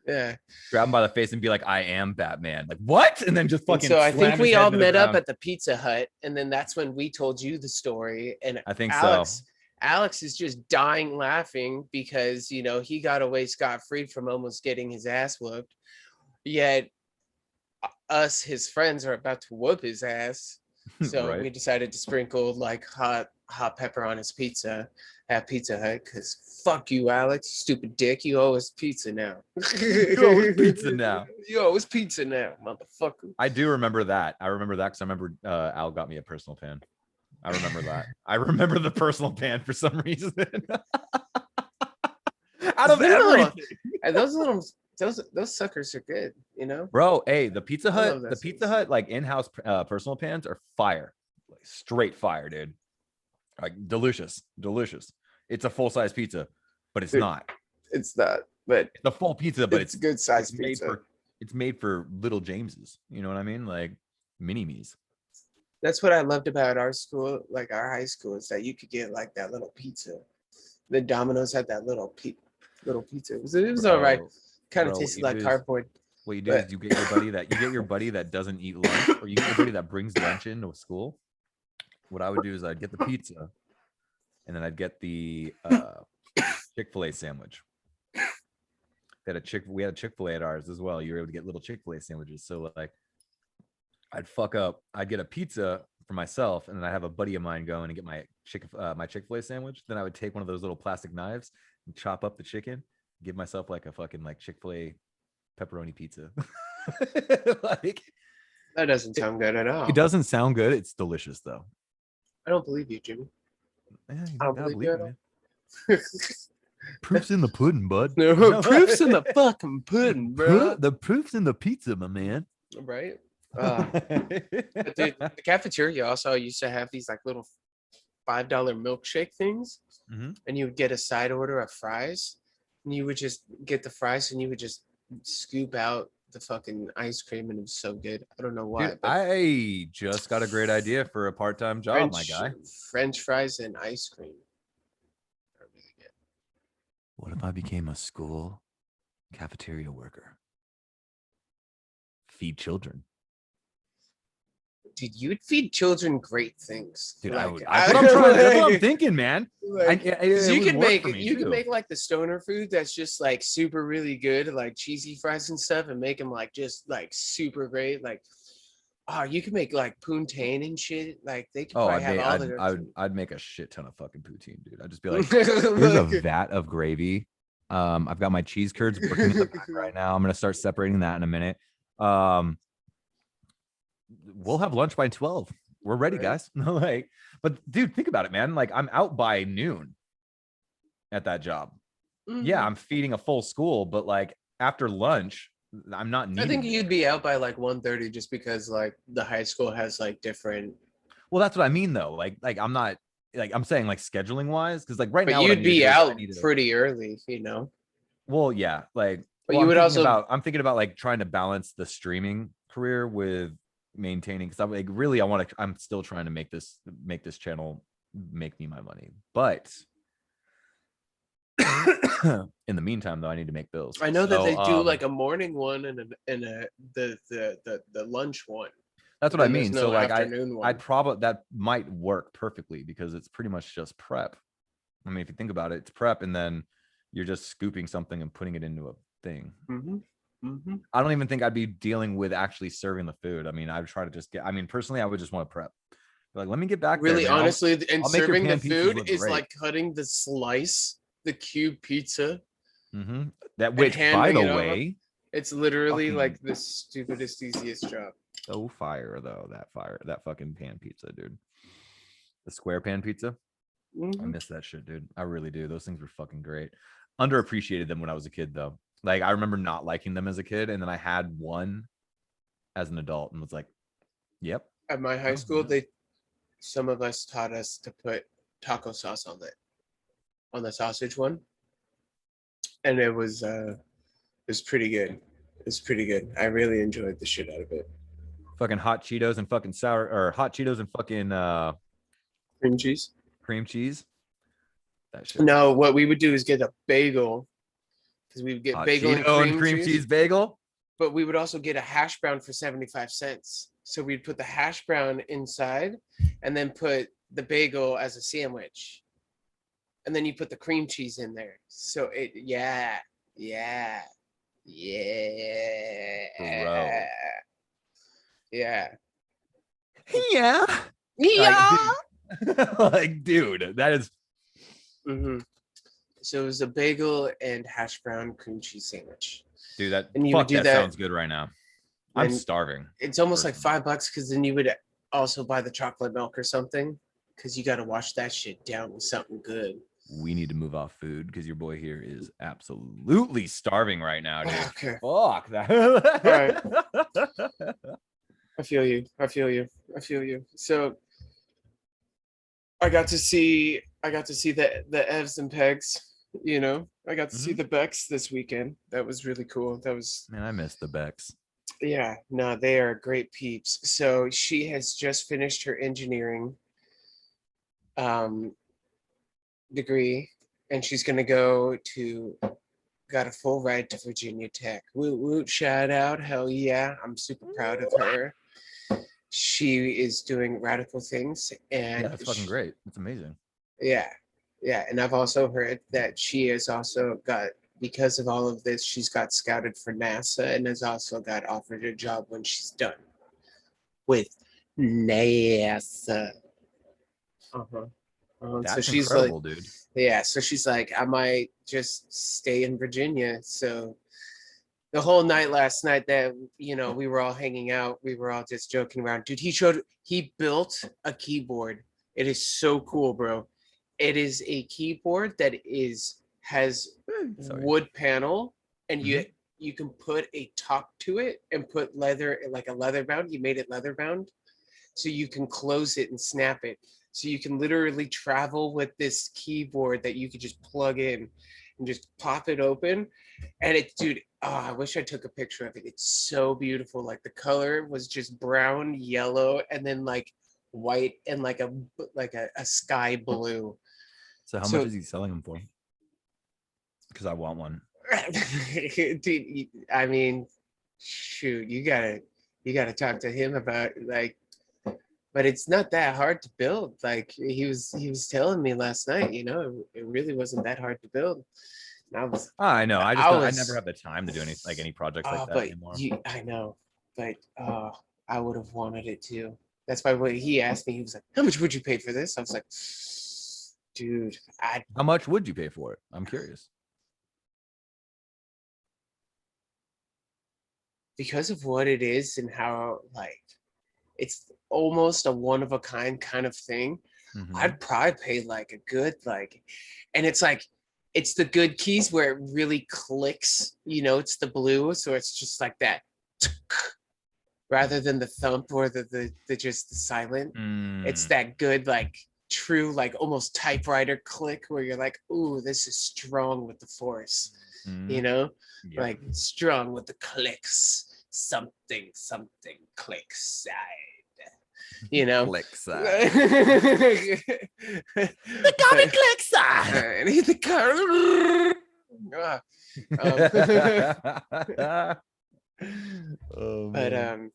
yeah. Grab him by the face and be like, "I am Batman." Like what? And then just And fucking so I think slam his we head all into the met up ground. at the Pizza Hut, and then that's when we told you the story. And I think so. Alex is just dying laughing because you know he got away scot-free from almost getting his ass whooped. Yet us, his friends, are about to whoop his ass. So Right. we decided to sprinkle like hot pepper on his pizza at Pizza Hut because fuck you, Alex, stupid dick. You owe us pizza now. You owe us pizza now. You owe us pizza now, motherfucker. I do remember that. I remember that because I remember Al got me a personal pan. I remember that. I remember the personal pan for some reason. Out of everything. And those suckers are good, you know. Bro, hey, the love that Pizza sauce. Hut like in-house personal pans are fire. Like straight fire, dude. Like delicious. It's a full-size pizza, but it's not. It's not, but It's a full pizza, but it's good size it's made pizza. it's made for little Jameses. You know what I mean? Like mini me's. That's what I loved about our school, like our high school, is that you could get like that little pizza. The Domino's had that little pizza. It was all right. Kind of Bro, tasted like cardboard. what you do is you get your buddy that doesn't eat lunch, or you get your buddy that brings lunch into school. What I would do is I'd get the pizza, and then I'd get the Chick-fil-A sandwich. We had a Chick-fil-A at ours as well. You were able to get little Chick-fil-A sandwiches. So like I'd get a pizza for myself, and then I have a buddy of mine go in and get my Chick-fil-A sandwich. Then I would take one of those little plastic knives and chop up the chicken, give myself like a fucking like Chick-fil-A pepperoni pizza. Like That doesn't sound good at all. it doesn't sound good. It's delicious though. I don't believe you, Jimmy. Yeah, you I don't gotta believe you believe at me, all. man. Proof's in the pudding, bud. No, proof's in the fucking pudding, bro. The proof's in the pizza, my man. Right? But dude, the cafeteria also used to have these like little $5 milkshake things, and you would get a side order of fries, and you would just get the fries, and you would just scoop out the fucking ice cream, and it was so good. I don't know why. Dude, I just got a great idea for a part-time job, my guy. French fries and ice cream are really good. What if I became a school cafeteria worker? Feed children. Dude, you'd feed children great things. Dude, like, that's what I'm thinking, man. Like, you can make like the stoner food that's just like super really good, like cheesy fries and stuff, and make them like just like super great. Like, oh, you can make like poutine and shit. Like they could probably have all the. I'd make a shit ton of fucking poutine, dude. I'd just be like, here's a vat of gravy. I've got my cheese curds working in the back right now. I'm gonna start separating that in a minute. We'll have lunch by 12. We're ready, guys. Like, but dude, think about it, man. Like, I'm out by noon at that job. Yeah, I'm feeding a full school, but like after lunch, I'm not needing. I think you'd be out by like 1:30 just because like the high school has like different. Well, that's what I mean though. Like I'm not like I'm saying like scheduling wise, because like right but now you'd be out pretty early, you know. Well, yeah, like. But you would also. I'm thinking about like trying to balance the streaming career with maintaining, because I'm like, really, I'm still trying to make this channel make me my money. But in the meantime, though, I need to make bills. I know that they do So like a morning one and the lunch one. that's But what I then there's mean. So no like afternoon one. I'd probably, that might work perfectly because it's pretty much just prep. I mean, if you think about it, it's prep, and then you're just scooping something and putting it into a thing. I don't even think I'd be dealing with actually serving the food. I mean, I'd try to just get, I mean, personally, I would just want to prep. Like, let me get back Really, there, man. honestly, and I'll make your serving the pan pizzas food look is great. like cutting the slice, the cube pizza, That, and which, by handing the it off. way, It's literally fucking like the stupidest, easiest job. so fire though. That fucking pan pizza, dude. The square pan pizza. I miss that shit, dude. I really do. Those things were fucking great. Underappreciated them when I was a kid, though. Like, I remember not liking them as a kid, and then I had one as an adult and was like, yep. At my high Oh, school, yeah. some of us taught us to put taco sauce on the sausage one, and it was pretty good. It's pretty good. I really enjoyed the shit out of it. Fucking hot Cheetos and fucking sour, or hot Cheetos and fucking Cream cheese. cream cheese. That shit. No, what we would do is get a bagel because we would get Hot bagel and Cheeto cream cheese bagel. but we would also get a hash brown for 75 cents. So we'd put the hash brown inside and then put the bagel as a sandwich. And then you put the cream cheese in there. So yeah. Bro. Yeah. Yeah. Yeah. Like, dude, that is. So it was a bagel and hash brown cream cheese sandwich. Dude, that, and you fuck, would do that that sounds good right now. I'm starving. It's almost personally. like $5 because then you would also buy the chocolate milk or something because you got to wash that shit down with something good. We need to move off food because your boy here is absolutely starving right now, dude. Okay. Fuck that. Right. I feel you. So I got to see the Evs and Pegs, you know. I got to see the Becks this weekend. That was really cool. That was, man, I miss the Becks. Yeah, no, they are great peeps. So she has just finished her engineering degree, and she's gonna got a full ride to Virginia Tech. Woot woot, shout out, hell yeah. I'm super proud of her. She is doing radical things, and Yeah, that's fucking great. It's amazing. Yeah, and I've also heard that she has also got, because of all of this, she's got scouted for NASA and has also got offered a job when she's done with NASA. That's so she's incredible, like, dude. yeah, so she's like, I might just stay in Virginia. So the whole night last night that, we were all hanging out, we were all just joking around. Dude, he built a keyboard. It is so cool, bro. It is a keyboard that has wood panel, and you can put a top to it and put leather, like a leather bound. You made it leather bound, so you can close it and snap it. So you can literally travel with this keyboard that you could just plug in and just pop it open. And dude, I wish I took a picture of it. It's so beautiful. Like the color was just brown, yellow, and then like white and like a sky blue. So how much is he selling them for? Because I want one. Dude, I mean, shoot, you gotta talk to him about, like, but it's not that hard to build. Like he was telling me last night, it really wasn't that hard to build. And I know. I never have the time to do any projects like that anymore. I know, but I would have wanted it too. That's why when he asked me, he was like, "How much would you pay for this?" I was like, "Dude, how much would you pay for it? I'm curious." Because of what it is and how, like, it's almost a one of a kind of thing. I'd probably pay like a good, like, and it's like, it's the good keys where it really clicks, it's the blue. So it's just like that rather than the thump or the just the silent. It's that good, like true, like almost typewriter click where you're like, ooh, this is strong with the force, like strong with the clicks. something click side. You know, Click side. the The comic click side. the car. Oh, But man.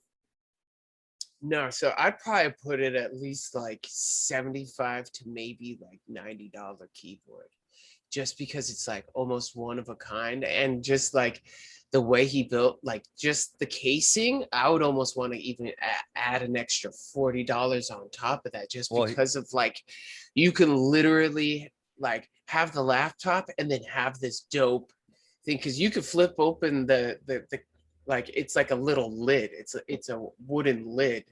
no, so I'd probably put it at least like 75 to maybe like $90 keyboard, just because it's like almost one of a kind, and just like the way he built like just the casing, I would almost want to even add an extra $40 on top of that, just Well, because of like you can literally like have the laptop and then have this dope thing, because you could flip open the like it's like a little lid. It's a wooden lid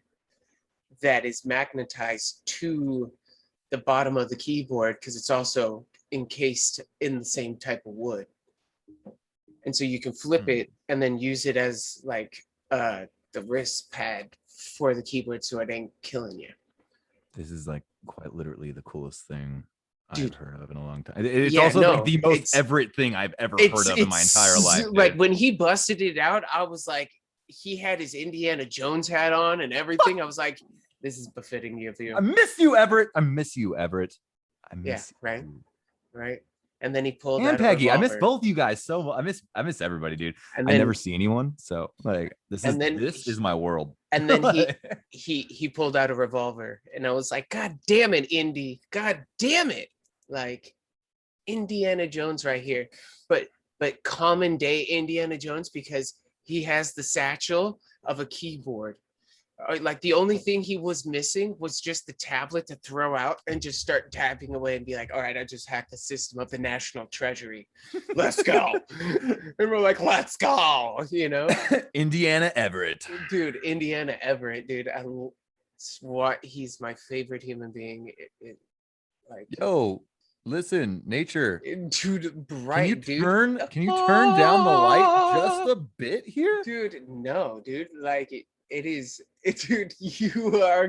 that is magnetized to the bottom of the keyboard, because it's also encased in the same type of wood. And so you can flip it and then use it as like the wrist pad for the keyboard, so it ain't killing you. This is like quite literally the coolest thing Dude, I've heard of in a long time. It's yeah, also like no, the most Everett thing I've ever heard of in my entire life. Like Dude. when he busted it out, I was like, he had his Indiana Jones hat on and everything. I was like, this is befitting you of you. I miss you, Everett. I miss you, Everett. I miss right, you. right. And then he pulled And out Peggy. a I miss revolver. both you guys so much. I miss everybody, dude. And I then, never see anyone. So like this is my world. And then he pulled out a revolver, and I was like, God damn it, Indy. God damn it. Like Indiana Jones right here. But common day Indiana Jones, because he has the satchel of a keyboard. Like the only thing he was missing was just the tablet to throw out and just start tapping away and be like, all right, I just hacked the system of the National Treasury. Let's go. And we're like, let's go, you know? Indiana Everett. Dude, Indiana Everett, dude. What he's my favorite human being. Like, yo, listen, nature. dude, bright, Can you turn down the light just a bit here? Dude, no, dude. Like it is, dude, you're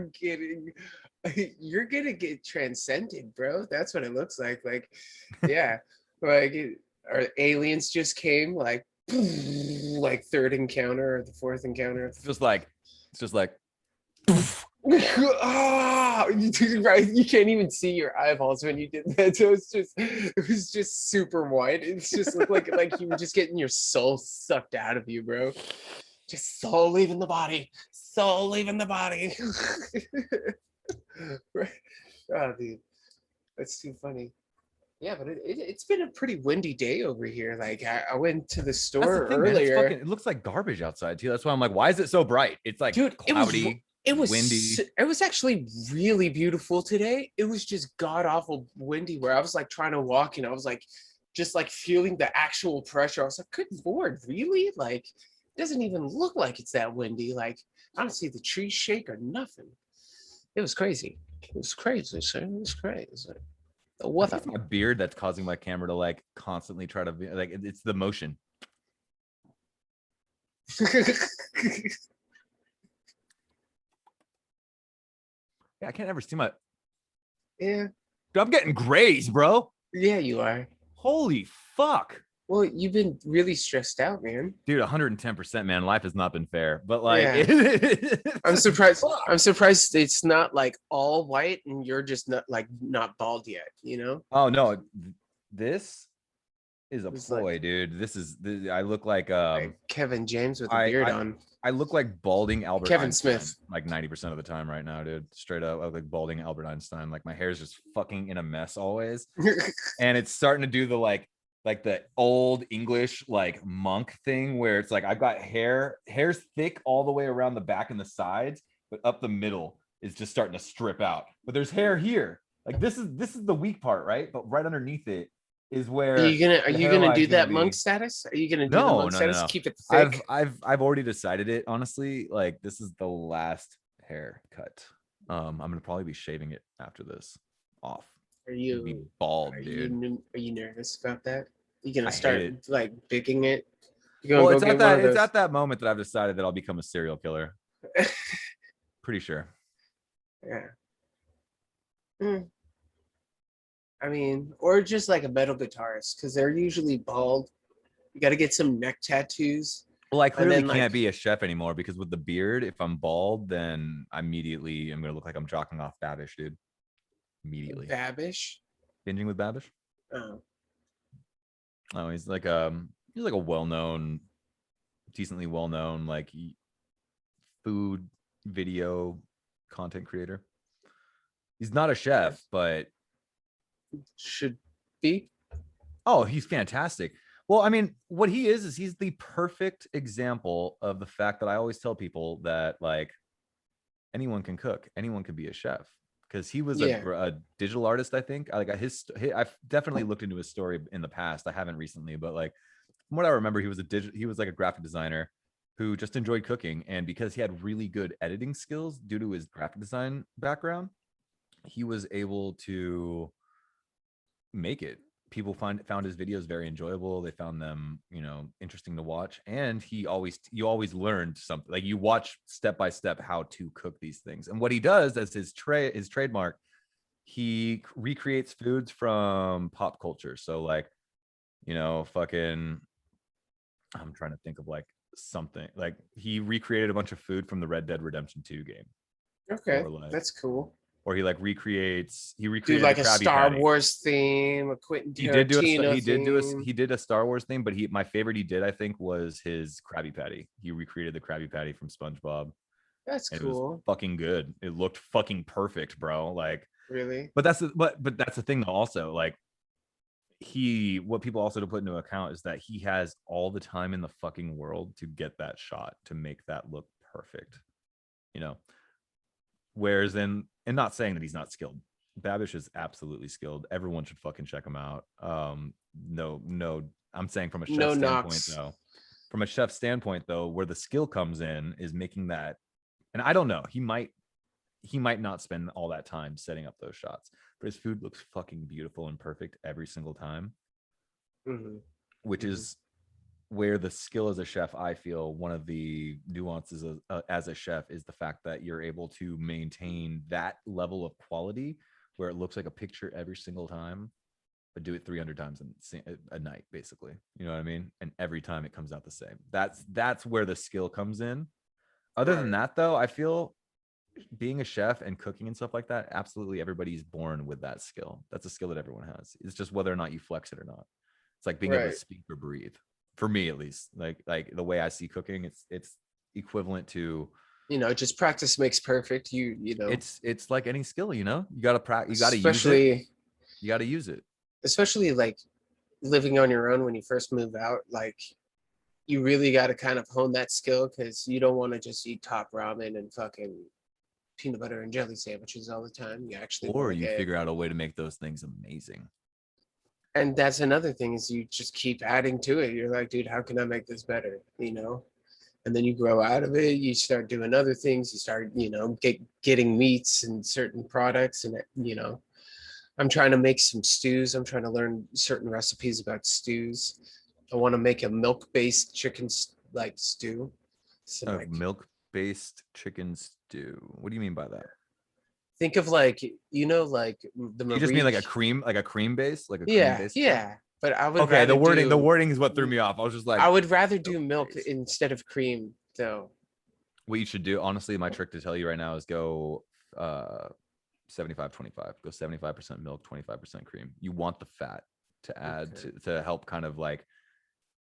gonna get transcended, bro. That's what it looks like. Like, yeah, like our aliens just came, like third encounter or the fourth encounter. It's just like Ah, right. You can't even see your eyeballs when you did that. So it was just super white. It's just looked like you were just getting your soul sucked out of you, bro. Just soul leaving the body. Soul leaving the body. Right. Oh, dude. That's too funny. Yeah, but it's been a pretty windy day over here. Like I went to the store earlier. Man. It looks like garbage outside too. That's why I'm like, why is it so bright? It's like, dude, cloudy. It was windy. It was actually really beautiful today. It was just god awful windy, where I was like trying to walk and I was like just like feeling the actual pressure. I was like, good Lord, really? Like, it doesn't even look like it's that windy. Like, I don't see the trees shake or nothing. It was crazy. It was crazy, sir. It was crazy. What it's my beard that's causing my camera to like constantly try to be like, it's the motion. Yeah, I can't ever see my. Yeah. Dude, I'm getting grays, bro. Yeah, you are. Holy fuck. Well, you've been really stressed out, man. Dude, 110%, man. Life has not been fair, but like, yeah. I'm surprised. I'm surprised it's not like all white and you're just not bald yet. You know? Oh no, this is a ploy, dude. I look like Kevin James with a beard on. I look like balding Albert Kevin Einstein, Smith, like 90% of the time right now, dude. Straight up, I look like balding Albert Einstein. Like my hair's just fucking in a mess always, and it's starting to do the like the old English like monk thing where it's like I've got hair's thick all the way around the back and the sides, but up the middle is just starting to strip out. But there's hair here. Like this is the weak part, right? But right underneath it is where are you gonna do that monk status? Are you gonna do the monk status? No. Keep it thick. I've already decided it, honestly. Like this is the last haircut. I'm gonna probably be shaving it after this off. Are you bald, dude? Are you nervous about that? You gonna start like bigging it? Well, it's at that moment that I've decided that I'll become a serial killer. Pretty sure. Yeah. I mean, or just like a metal guitarist, because they're usually bald. You got to get some neck tattoos. Well, I And clearly then like can't be a chef anymore because with the beard, if I'm bald, then immediately I'm gonna look like I'm jocking off Babish, dude. Immediately. Babish. Binging with Babish? Oh, Oh, he's like a well-known, decently well-known like food video content creator. He's not a okay. chef, but Should be. oh, he's fantastic. Well, I mean, what he is he's the perfect example of the fact that I always tell people that like anyone can cook, anyone can be a chef. Because he was Yeah. a digital artist, I think. I've definitely looked into his story in the past. I haven't recently, but like from what I remember, he was like a graphic designer who just enjoyed cooking, and because he had really good editing skills due to his graphic design background, he was able to make it. People found his videos very enjoyable. They found them, interesting to watch. And you always learned something. Like you watch step by step how to cook these things. And what he does as his trademark, he recreates foods from pop culture. So like, fucking I'm trying to think of like something. Like he recreated a bunch of food from the Red Dead Redemption 2 game. Okay, Or like that's cool. or he Do recreated the like a Krabby Star Patty. Wars theme, a Quentin Tarantino theme. He did a Star Wars thing, but my favorite he did I think was his Krabby Patty. He recreated the Krabby Patty from SpongeBob, That's and it was cool. fucking good. It looked fucking perfect, bro. Like, Really? but that's the thing though. Also, like what people also to put into account is that he has all the time in the fucking world to get that shot to make that look perfect. You know, whereas and not saying that he's not skilled. Babish is absolutely skilled. Everyone should fucking check him out. No, I'm saying from a chef No standpoint knocks. though. From a chef standpoint though, where the skill comes in is making that. And I don't know. He might not spend all that time setting up those shots, but his food looks fucking beautiful and perfect every single time, Mm-hmm. which Mm-hmm. is where the skill as a chef, I feel one of the nuances as a chef is the fact that you're able to maintain that level of quality where it looks like a picture every single time, but do it 300 times a night, basically. You know what I mean? And every time it comes out the same. That's where the skill comes in. Other than Right. that, though, I feel being a chef and cooking and stuff like that, absolutely everybody's born with that skill. That's a skill that everyone has. It's just whether or not you flex it or not. It's like being able to Right. speak or breathe. For me, at least, like the way I see cooking, it's equivalent to Just practice makes perfect. it's like any skill. You gotta you gotta use it. Especially You gotta use it. especially like living on your own when you first move out, like you really got to kind of hone that skill because you don't want to just eat top ramen and fucking peanut butter and jelly sandwiches all the time. You actually want Or to you get, figure out a way to make those things amazing. and that's another thing is you just keep adding to it. You're like, dude, how can I make this better? And then you grow out of it. You start doing other things. You start, getting meats and certain products, and I'm trying to make some stews. I'm trying to learn certain recipes about stews. I want to make a milk-based chicken like stew. Some A like milk-based chicken stew. What do you mean by that? think of like like the You just mean Marie. like a cream base, like a cream Yeah, base stew? yeah. But I would Okay, rather the do wording is what threw me off. I was just like, I would rather milk do milk base. instead of cream though. What you should do, honestly, my trick to tell you right now is go 75-25. Go 75% milk, 25% cream. You want the fat to add Okay. to help kind of like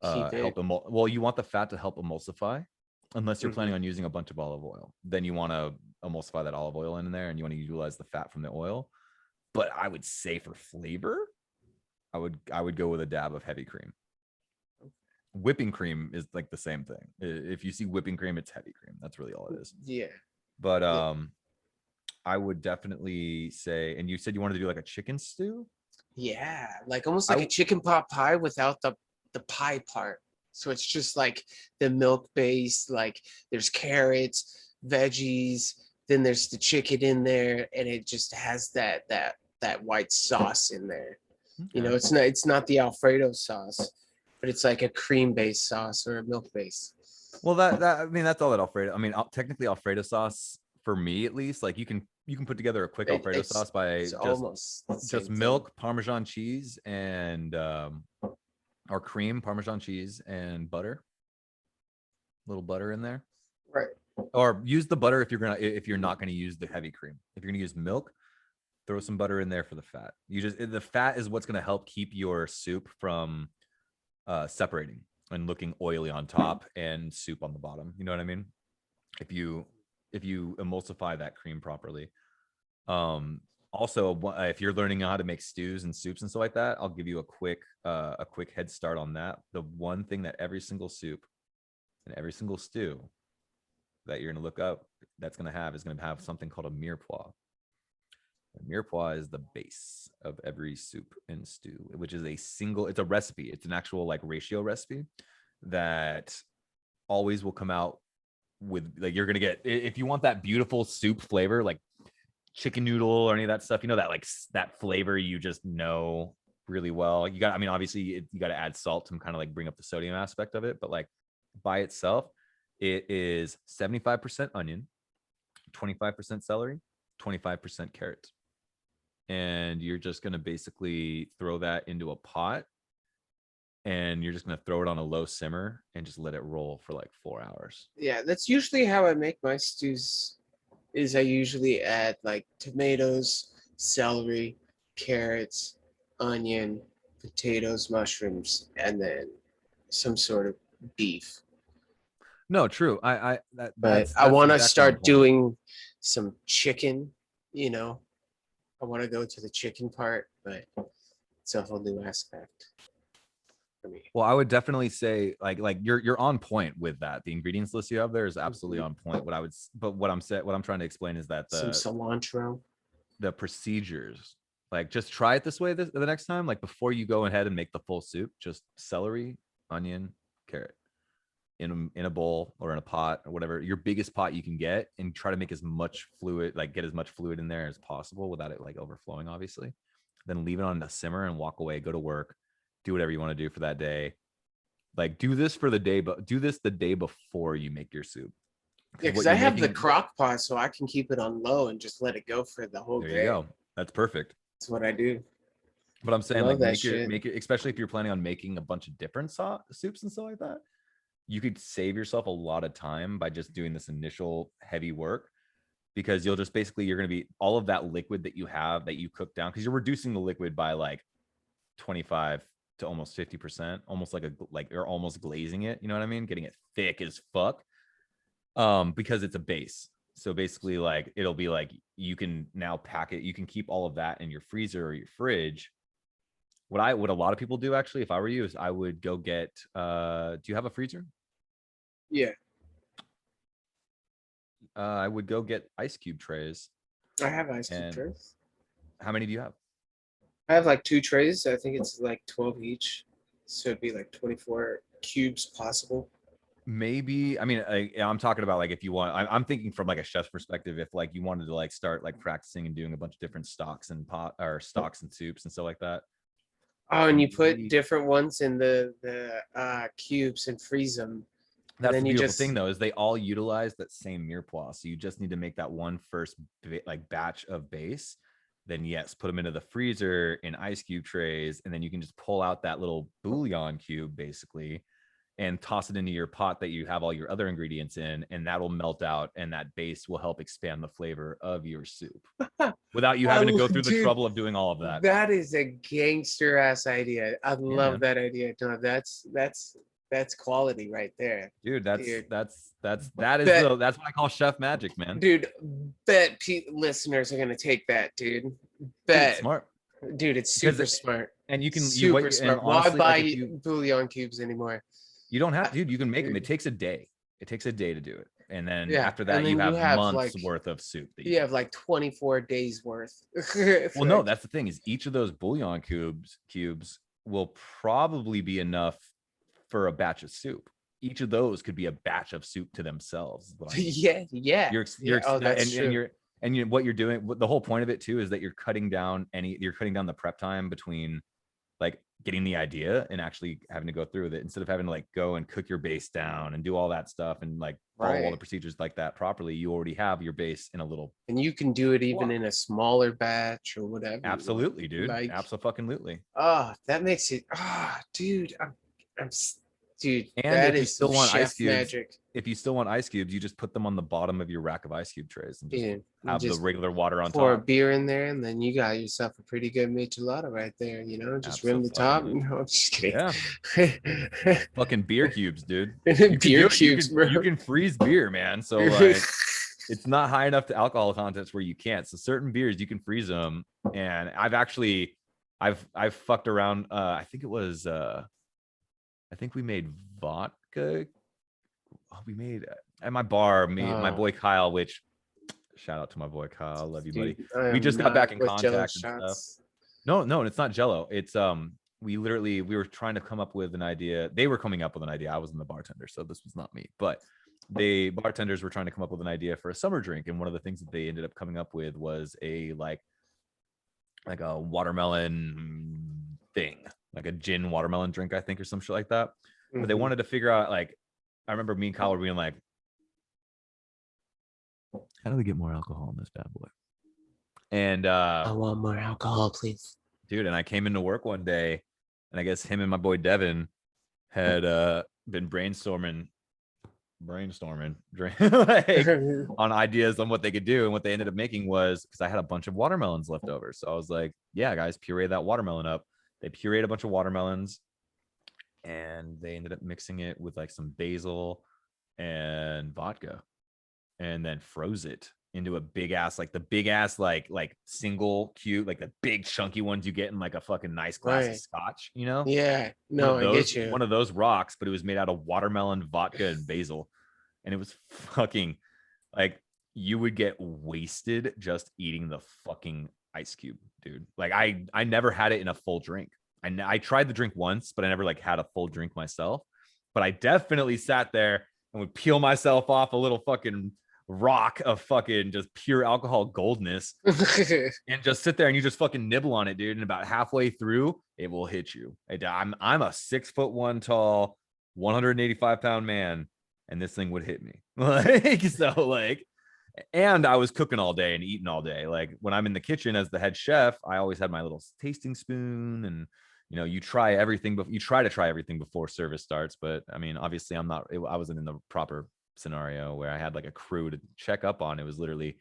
Keep it. well, you want the fat to help emulsify unless you're Hmm. planning on using a bunch of olive oil. Then you want to emulsify that olive oil in there and you want to utilize the fat from the oil. But I would say for flavor, I would go with a dab of heavy cream. Whipping cream is like the same thing. If you see whipping cream, it's heavy cream. That's really all it is. Yeah. But I would definitely say, and you said you wanted to do like a chicken stew. Yeah, like almost like a I chicken pot pie without the pie part. So it's just like the milk base, like there's carrots, veggies, then there's the chicken in there, and it just has that white sauce in there. okay. It's not the Alfredo sauce, but it's like a cream based sauce or a milk base. Well, that I mean that's all that Alfredo. I mean, technically Alfredo sauce for me at least, like you can put together a quick It, Alfredo it's sauce by it's almost the just same thing. milk, Parmesan cheese, and or cream, Parmesan cheese, and butter. little butter in there. Right. Or use the butter if you're not gonna use the heavy cream. If you're gonna use milk, throw some butter in there for the fat. The fat is what's gonna help keep your soup from separating and looking oily on top and soup on the bottom. You know what I mean? If you emulsify that cream properly. Also, if you're learning how to make stews and soups and stuff like that, I'll give you a quick head start on that. The one thing that every single soup and every single stew that you're going to look up that's going to have something called a mirepoix. A mirepoix is the base of every soup and stew, which is it's a recipe. It's an actual like ratio recipe that always will come out with, like, you're going to get, if you want that beautiful soup flavor, like chicken noodle or any of that stuff, that like that flavor you just know really well. Obviously you got to add salt to kind of like bring up the sodium aspect of it, but like by itself, it is 75% onion, 25% celery, 25% carrot. And you're just going to basically throw that into a pot, and you're just going to throw it on a low simmer and just let it roll for like 4 hours. Yeah, that's usually how I make my stews. Is I usually add like tomatoes, celery, carrots, onion, potatoes, mushrooms, and then some sort of beef. No, true. But That's I want to exactly start doing some chicken, I want to go to the chicken part, but it's a whole new aspect for me. Well, I would definitely say like you're on point with that. The ingredients list you have there is absolutely on point. What I'm trying to explain is that Some cilantro. the procedures, like, just try it this way the next time. Like, before you go ahead and make the full soup, just celery, onion, carrot in a bowl or in a pot or whatever, your biggest pot you can get, and try to make as much fluid, like get as much fluid in there as possible without it like overflowing, obviously. Then leave it on the simmer and walk away, go to work, do whatever you want to do for that day. Like, do this for the day, but do this the day before you make your soup. Yeah, because I have the crock pot, so I can keep it on low and just let it go for the whole day. There you go. That's perfect. That's what I do. But I'm saying, like, make it, especially if you're planning on making a bunch of different soups and stuff like that, you could save yourself a lot of time by just doing this initial heavy work, because you're going to be all of that liquid that you have that you cook down, because you're reducing the liquid by like 25 to almost 50%, almost like you're almost glazing it. You know what I mean? Getting it thick as fuck. Because it's a base. So basically, like, it'll be like, you can now pack it. You can keep all of that in your freezer or your fridge. What a lot of people do, actually, if I were you, is I would go get, do you have a freezer? Yeah. I would go get ice cube trays. I have ice cube trays. How many do you have? I have like 2 trays. I think it's like 12 each. So it'd be like 24 cubes possible. Maybe, I'm talking about, like, if you want, I'm thinking from like a chef's perspective, if like you wanted to like start like practicing and doing a bunch of different stocks and soups and stuff like that. Oh, and you put different ones in the cubes and freeze them. That's the beautiful thing, though, is they all utilize that same mirepoix. So you just need to make that one first like batch of base. Then yes, put them into the freezer in ice cube trays, and then you can just pull out that little bouillon cube basically, and toss it into your pot that you have all your other ingredients in, and that'll melt out, and that base will help expand the flavor of your soup without you having to go through the trouble of doing all of that. That is a gangster ass idea. I love that idea. No, that's quality right there, dude. That's what I call chef magic, man. Dude, bet listeners are gonna take that, dude. Bet. Dude, smart. Dude, it's super smart. And you can super smart. Why buy bouillon cubes anymore? You don't have, dude. You can make them. It takes a day. It takes a day to do it, and then after that, you have months worth of soup. You have like 24 days worth. Well, no, that's the thing, is each of those bouillon cubes will probably be enough for a batch of soup. Each of those could be a batch of soup to themselves. Yeah. That's true. What you're doing, the whole point of it too, is that you're cutting down the prep time between like getting the idea and actually having to go through with it, instead of having to like go and cook your base down and do all that stuff and like follow all the procedures like that properly. You already have your base in a little, and you can do it even in a smaller batch or whatever. Absolutely, dude. Like, absolutely. Oh, that makes it, dude, I'm Dude, And that if you is some still want ice chef cubes, magic. you just put them on the bottom of your rack of ice cube trays and just Yeah, you have the just regular water on pour a top. beer in there, and then you got yourself a pretty good michelada right there. You know, just rim the top. Absolutely. No, I'm just kidding. Yeah. Fucking beer cubes, dude. You can Beer do it. cubes, bro. You can freeze beer, man. So like it's not high enough to alcohol contents where you can't. So certain beers you can freeze them. And I've fucked around. I think we made vodka. We made at my bar, my boy Kyle, which shout out to my boy Kyle. Love you, buddy. Dude, I We am just got back not in with Jello contact and stuff. shots. No, it's not Jello. It's we were trying to come up with an idea. They were coming up with an idea. I wasn't the bartender, so this was not me. But the bartenders were trying to come up with an idea for a summer drink, and one of the things that they ended up coming up with was a like a watermelon thing, like a gin watermelon drink, I think, or some shit like that. But they wanted to figure out, like, I remember me and Kyle were being like, how do we get more alcohol in this bad boy? And I want more alcohol, please. Dude, and I came into work one day, and I guess him and my boy Devin had been brainstorming like, on ideas on what they could do. And what they ended up making was, because I had a bunch of watermelons left over. So I was like, yeah, guys, puree that watermelon up. They pureed a bunch of watermelons, and they ended up mixing it with like some basil and vodka, and then froze it into a big ass, like single cube, like the big chunky ones you get in like a fucking nice glass of scotch, you know? Yeah, no, I get you. One of those rocks, but it was made out of watermelon, vodka, and basil. And it was fucking like, you would get wasted just eating the fucking ice cube, dude. Like I never had it in a full drink. I tried the drink once, but I never like had a full drink myself. But I definitely sat there and would peel myself off a little fucking rock of fucking just pure alcohol goldness and just sit there and you just fucking nibble on it, dude. And about halfway through, it will hit you. I'm a 6'1" tall, 185-pound man, and this thing would hit me. And I was cooking all day and eating all day. Like when I'm in the kitchen as the head chef, I always had my little tasting spoon, and you try everything, but you try to try everything before service starts. But I mean, obviously I wasn't in the proper scenario where I had like a crew to check up on. It was literally,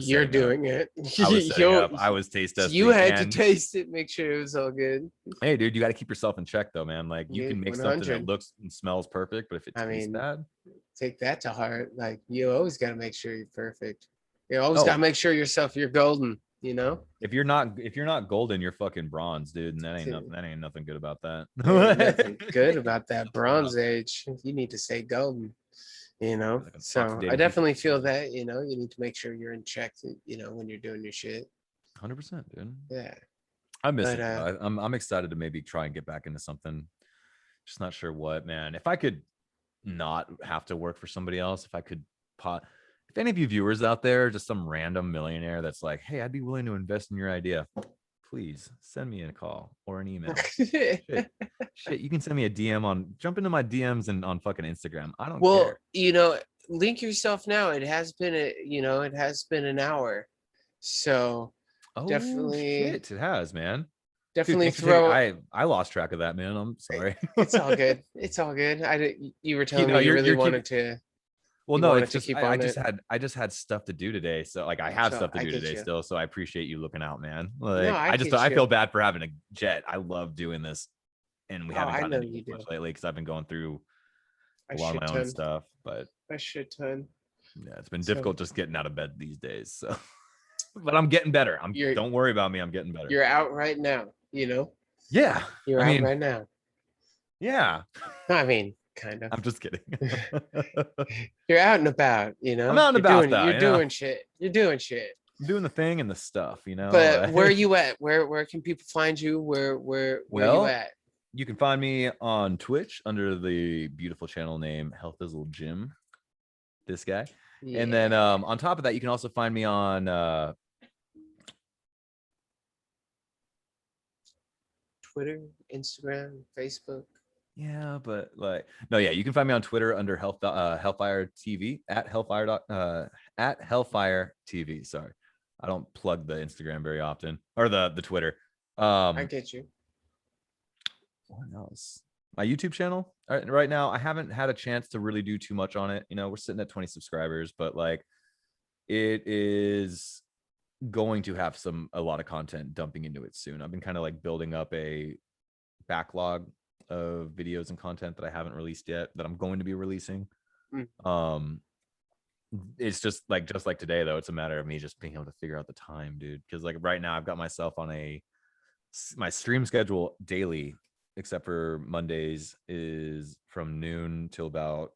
You're doing it. I was setting up. I was taste testing. You had to taste it, make sure it was all good. Hey, dude, you got to keep yourself in check, though, man. Like you can make 100. something that looks and smells perfect, but if it tastes bad, take that to heart. Like you always got to make sure you're perfect. You always got to make sure you're golden. If you're not golden, you're fucking bronze, dude, and that ain't nothing good about that. Nothing good about that Bronze Age. You need to stay golden. So I definitely feel that, you need to make sure you're in check, when you're doing your shit. 100%, dude. Yeah. I miss it. I'm excited to maybe try and get back into something. Just not sure what, man. If I could not have to work for somebody else, if I could if any of you viewers out there, just some random millionaire that's like, hey, I'd be willing to invest in your idea, please send me a call or an email. Shit, you can send me a DM jump into my DMs and on fucking Instagram. I don't care. Link yourself now. It has been an hour. So definitely shit, it has, man. Definitely dude, I lost track of that, man. I'm sorry. It's all good. It's all good. You were telling me you really wanted to. Well, no, it's just I just had stuff to do today. So like I have stuff to do today still. So I appreciate you looking out, man. Like I feel bad for having a jet. I love doing this. And we haven't gotten to do much lately because I've been going through a lot of my own stuff. But a shit ton. Yeah, it's been difficult just getting out of bed these days. So but I'm getting better. Don't worry about me. I'm getting better. You're out right now, Yeah. You're out right now. Yeah. I mean, kind of. I'm just kidding. You're out and about, I'm out and about. You're doing shit. You're doing shit. I'm doing the thing and the stuff, But where are you at? Where can people find you? Where are you at? You can find me on Twitch under the beautiful channel name Hellfizzle Jim. This guy. Yeah. And then on top of that, you can also find me on Twitter, Instagram, Facebook. Yeah, but you can find me on Twitter under Hellfire TV at Hellfire TV. Sorry, I don't plug the Instagram very often or the Twitter. I get you. What else? My YouTube channel right now, I haven't had a chance to really do too much on it. You know, we're sitting at 20 subscribers, but like it is going to have a lot of content dumping into it soon. I've been kind of like building up a backlog of videos and content that I haven't released yet that I'm going to be releasing. Mm. It's just like today though, it's a matter of me just being able to figure out the time, dude. Because like right now I've got myself on my stream schedule daily, except for Mondays, is from noon till about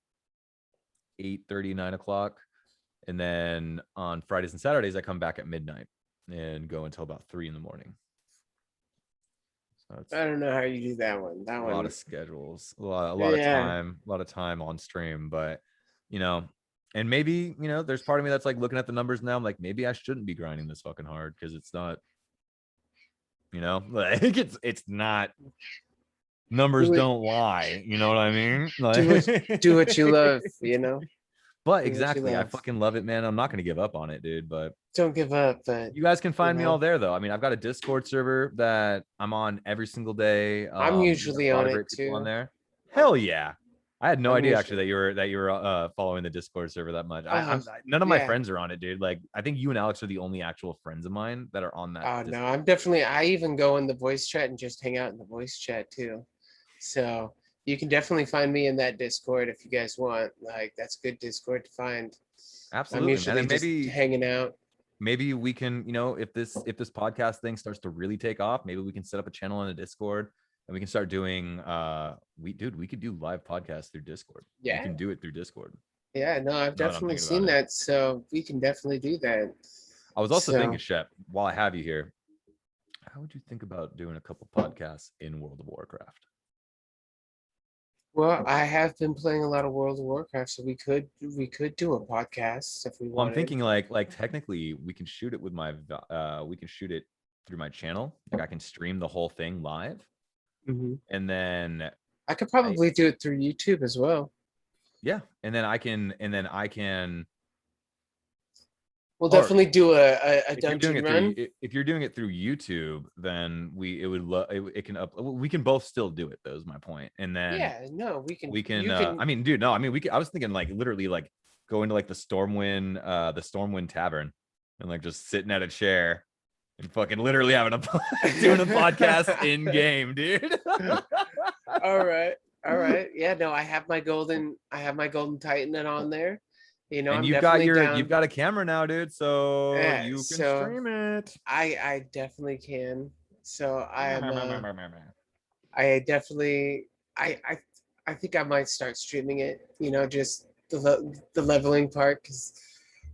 8:30, 9 o'clock. And then on Fridays and Saturdays, I come back at midnight and go until about 3 in the morning. So it's I don't know how you do that one. That a one. lot of schedules, a lot of time on stream. But you know, and maybe there's part of me that's like looking at the numbers now. I'm like, maybe I shouldn't be grinding this fucking hard because it's not. Like it's not. Numbers don't lie. You know what I mean? Like, do what you love. But exactly, I fucking love it, man. I'm not gonna give up on it, dude. But don't give up. But you guys can find me all there, though. I mean, I've got a Discord server that I'm on every single day. I'm usually on it too. On there. Hell yeah! I had no idea actually that you were following the Discord server that much. None of my friends are on it, dude. Like, I think you and Alex are the only actual friends of mine that are on that. Oh no, I'm definitely. I even go in the voice chat and just hang out in the voice chat too. So you can definitely find me in that Discord if you guys want. Like, that's a good Discord to find. Absolutely, I'm usually just hanging out. Maybe we can, if this podcast thing starts to really take off, maybe we can set up a channel on a Discord and we can start doing. We could do live podcasts through Discord. Yeah, we can do it through Discord. Yeah, no, I've definitely seen that, so we can definitely do that. I was also thinking, Shep, while I have you here, how would you think about doing a couple podcasts in World of Warcraft? Well, I have been playing a lot of World of Warcraft, so we could do a podcast if we wanted. Well, I'm thinking like technically we can shoot it with we can shoot it through my channel. Like I can stream the whole thing live, and then I could probably do it through YouTube as well. Yeah, and then I can. We'll definitely do a dungeon run. If you're doing it through YouTube, then we can both still do it. Though is my point. And then we can. I mean, dude, no, I mean I was thinking like literally like go into like the Stormwind Tavern, and like just sitting at a chair and fucking literally doing a podcast in game, dude. All right. Yeah, no, I have my golden Titan on there. And you've got a camera now, dude. So you can stream it. I definitely can. So I definitely I think I might start streaming it. Just the leveling part, because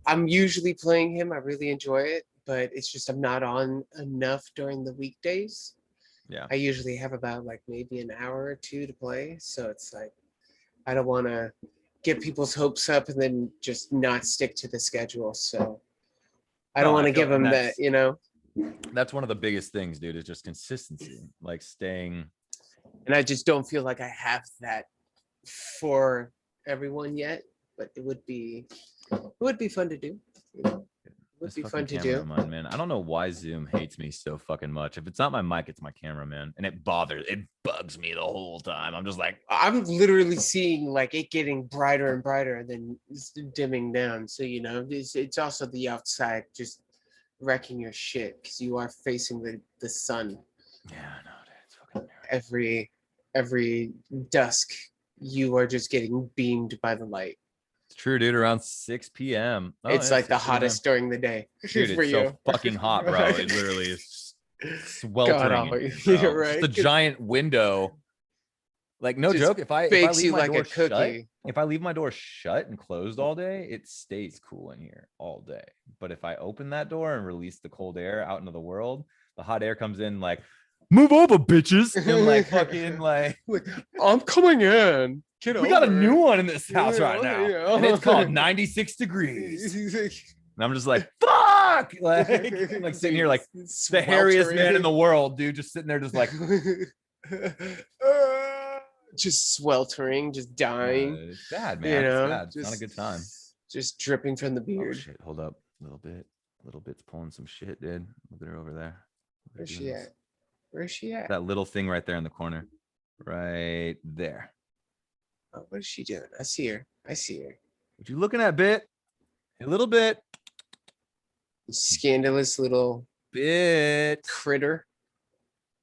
I'm usually playing him. I really enjoy it, but it's just I'm not on enough during the weekdays. Yeah. I usually have about like maybe an hour or two to play, so it's like I don't want to get people's hopes up and then just not stick to the schedule. So I don't want to give them that, That's one of the biggest things, dude, is just consistency, like staying. And I just don't feel like I have that for everyone yet, but it would be fun to do. It would be fun to do. Man, I don't know why Zoom hates me so fucking much. If it's not my mic, it's my camera, man. And it bugs me the whole time. I'm just like, I'm literally seeing like it getting brighter and brighter and then dimming down. So, it's also the outside just wrecking your shit because you are facing the sun. Yeah, I know, dude. It's fucking every dusk, you are just getting beamed by the light. True, dude. Around 6 p.m. It's like the hottest during the day. Dude, it's so fucking hot, bro. It literally is sweltering. You're right. Just a giant window. Like, no joke. If I leave my door shut, if I leave my door shut and closed all day, it stays cool in here all day. But if I open that door and release the cold air out into the world, the hot air comes in like, move over, bitches. And like fucking like I'm coming in. We got a new one in this house right now. Yeah. And it's called 96 degrees. And I'm just like, fuck! Like sitting here like the hairiest man in the world, dude, just sitting there just like just sweltering, just dying. It's bad, man. It's bad. It's not a good time. Just dripping from the beard. Oh, shit. Hold up a little bit. Little bit's pulling some shit, dude. Look at her over there. Where's she at? Where's she at? That little thing right there in the corner. right there. Oh, what is she doing? I see her. I see her. What you looking at, bit? A little bit. You scandalous little Bit. critter.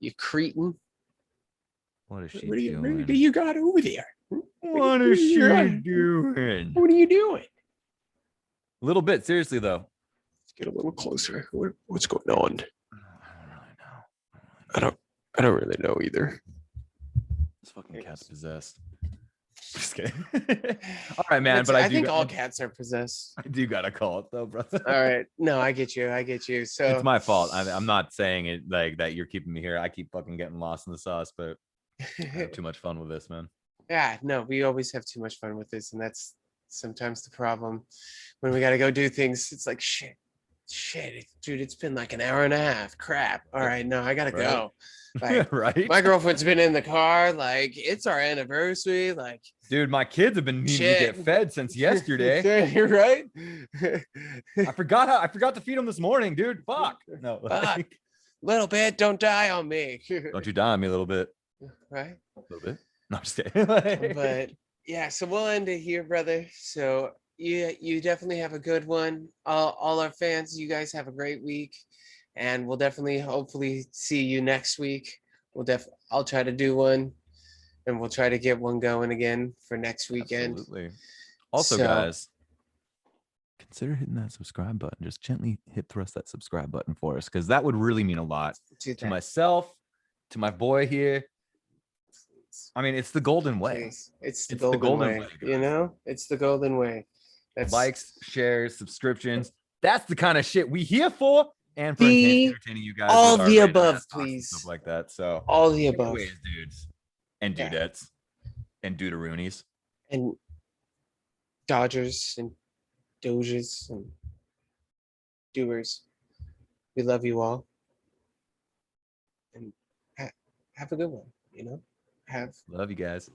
You cretin. What is she What do doing? you got over there? What is she doing? What are you doing? A little bit. Seriously, though. Let's get a little closer. What's going on? I don't really know. I don't really know either. This fucking cat's possessed. Just kidding. All right, man. But I think all cats are possessed. I do gotta call it though, brother. All right. No, I get you. So it's my fault. I'm not saying it like that. You're keeping me here. I keep fucking getting lost in the sauce, but I have too much fun with this, man. Yeah, no, we always have too much fun with this, and that's sometimes the problem when we got to go do things. It's like shit, dude. It's been like an hour and a half. Crap. All right, no, I gotta go. Like, right? My girlfriend's been in the car. Like, it's our anniversary. Like, dude, my kids have been needing to get fed since yesterday. You're right. I forgot to feed them this morning, dude. Fuck. No. Fuck. Little bit. Don't die on me. Don't you die on me a little bit. Right. A little bit. No, I'm just kidding. But yeah, so we'll end it here, brother. So you definitely have a good one. All our fans, you guys have a great week, and we'll definitely hopefully see you next week. I'll try to do one, and we'll try to get one going again for next weekend. Absolutely. Also, guys, consider hitting that subscribe button. Just gently thrust that subscribe button for us, because that would really mean a lot to myself, to my boy here. I mean, it's the golden way. It's the golden way. You know, it's the golden way. That's likes, shares, subscriptions. That's the kind of shit we here for, and for entertaining you guys. All the above, please. Stuff like that. So all the above, dudes and dudettes and duderoonies and Dodgers and Doges and doers. We love you all, and have a good one. You know. Love you guys.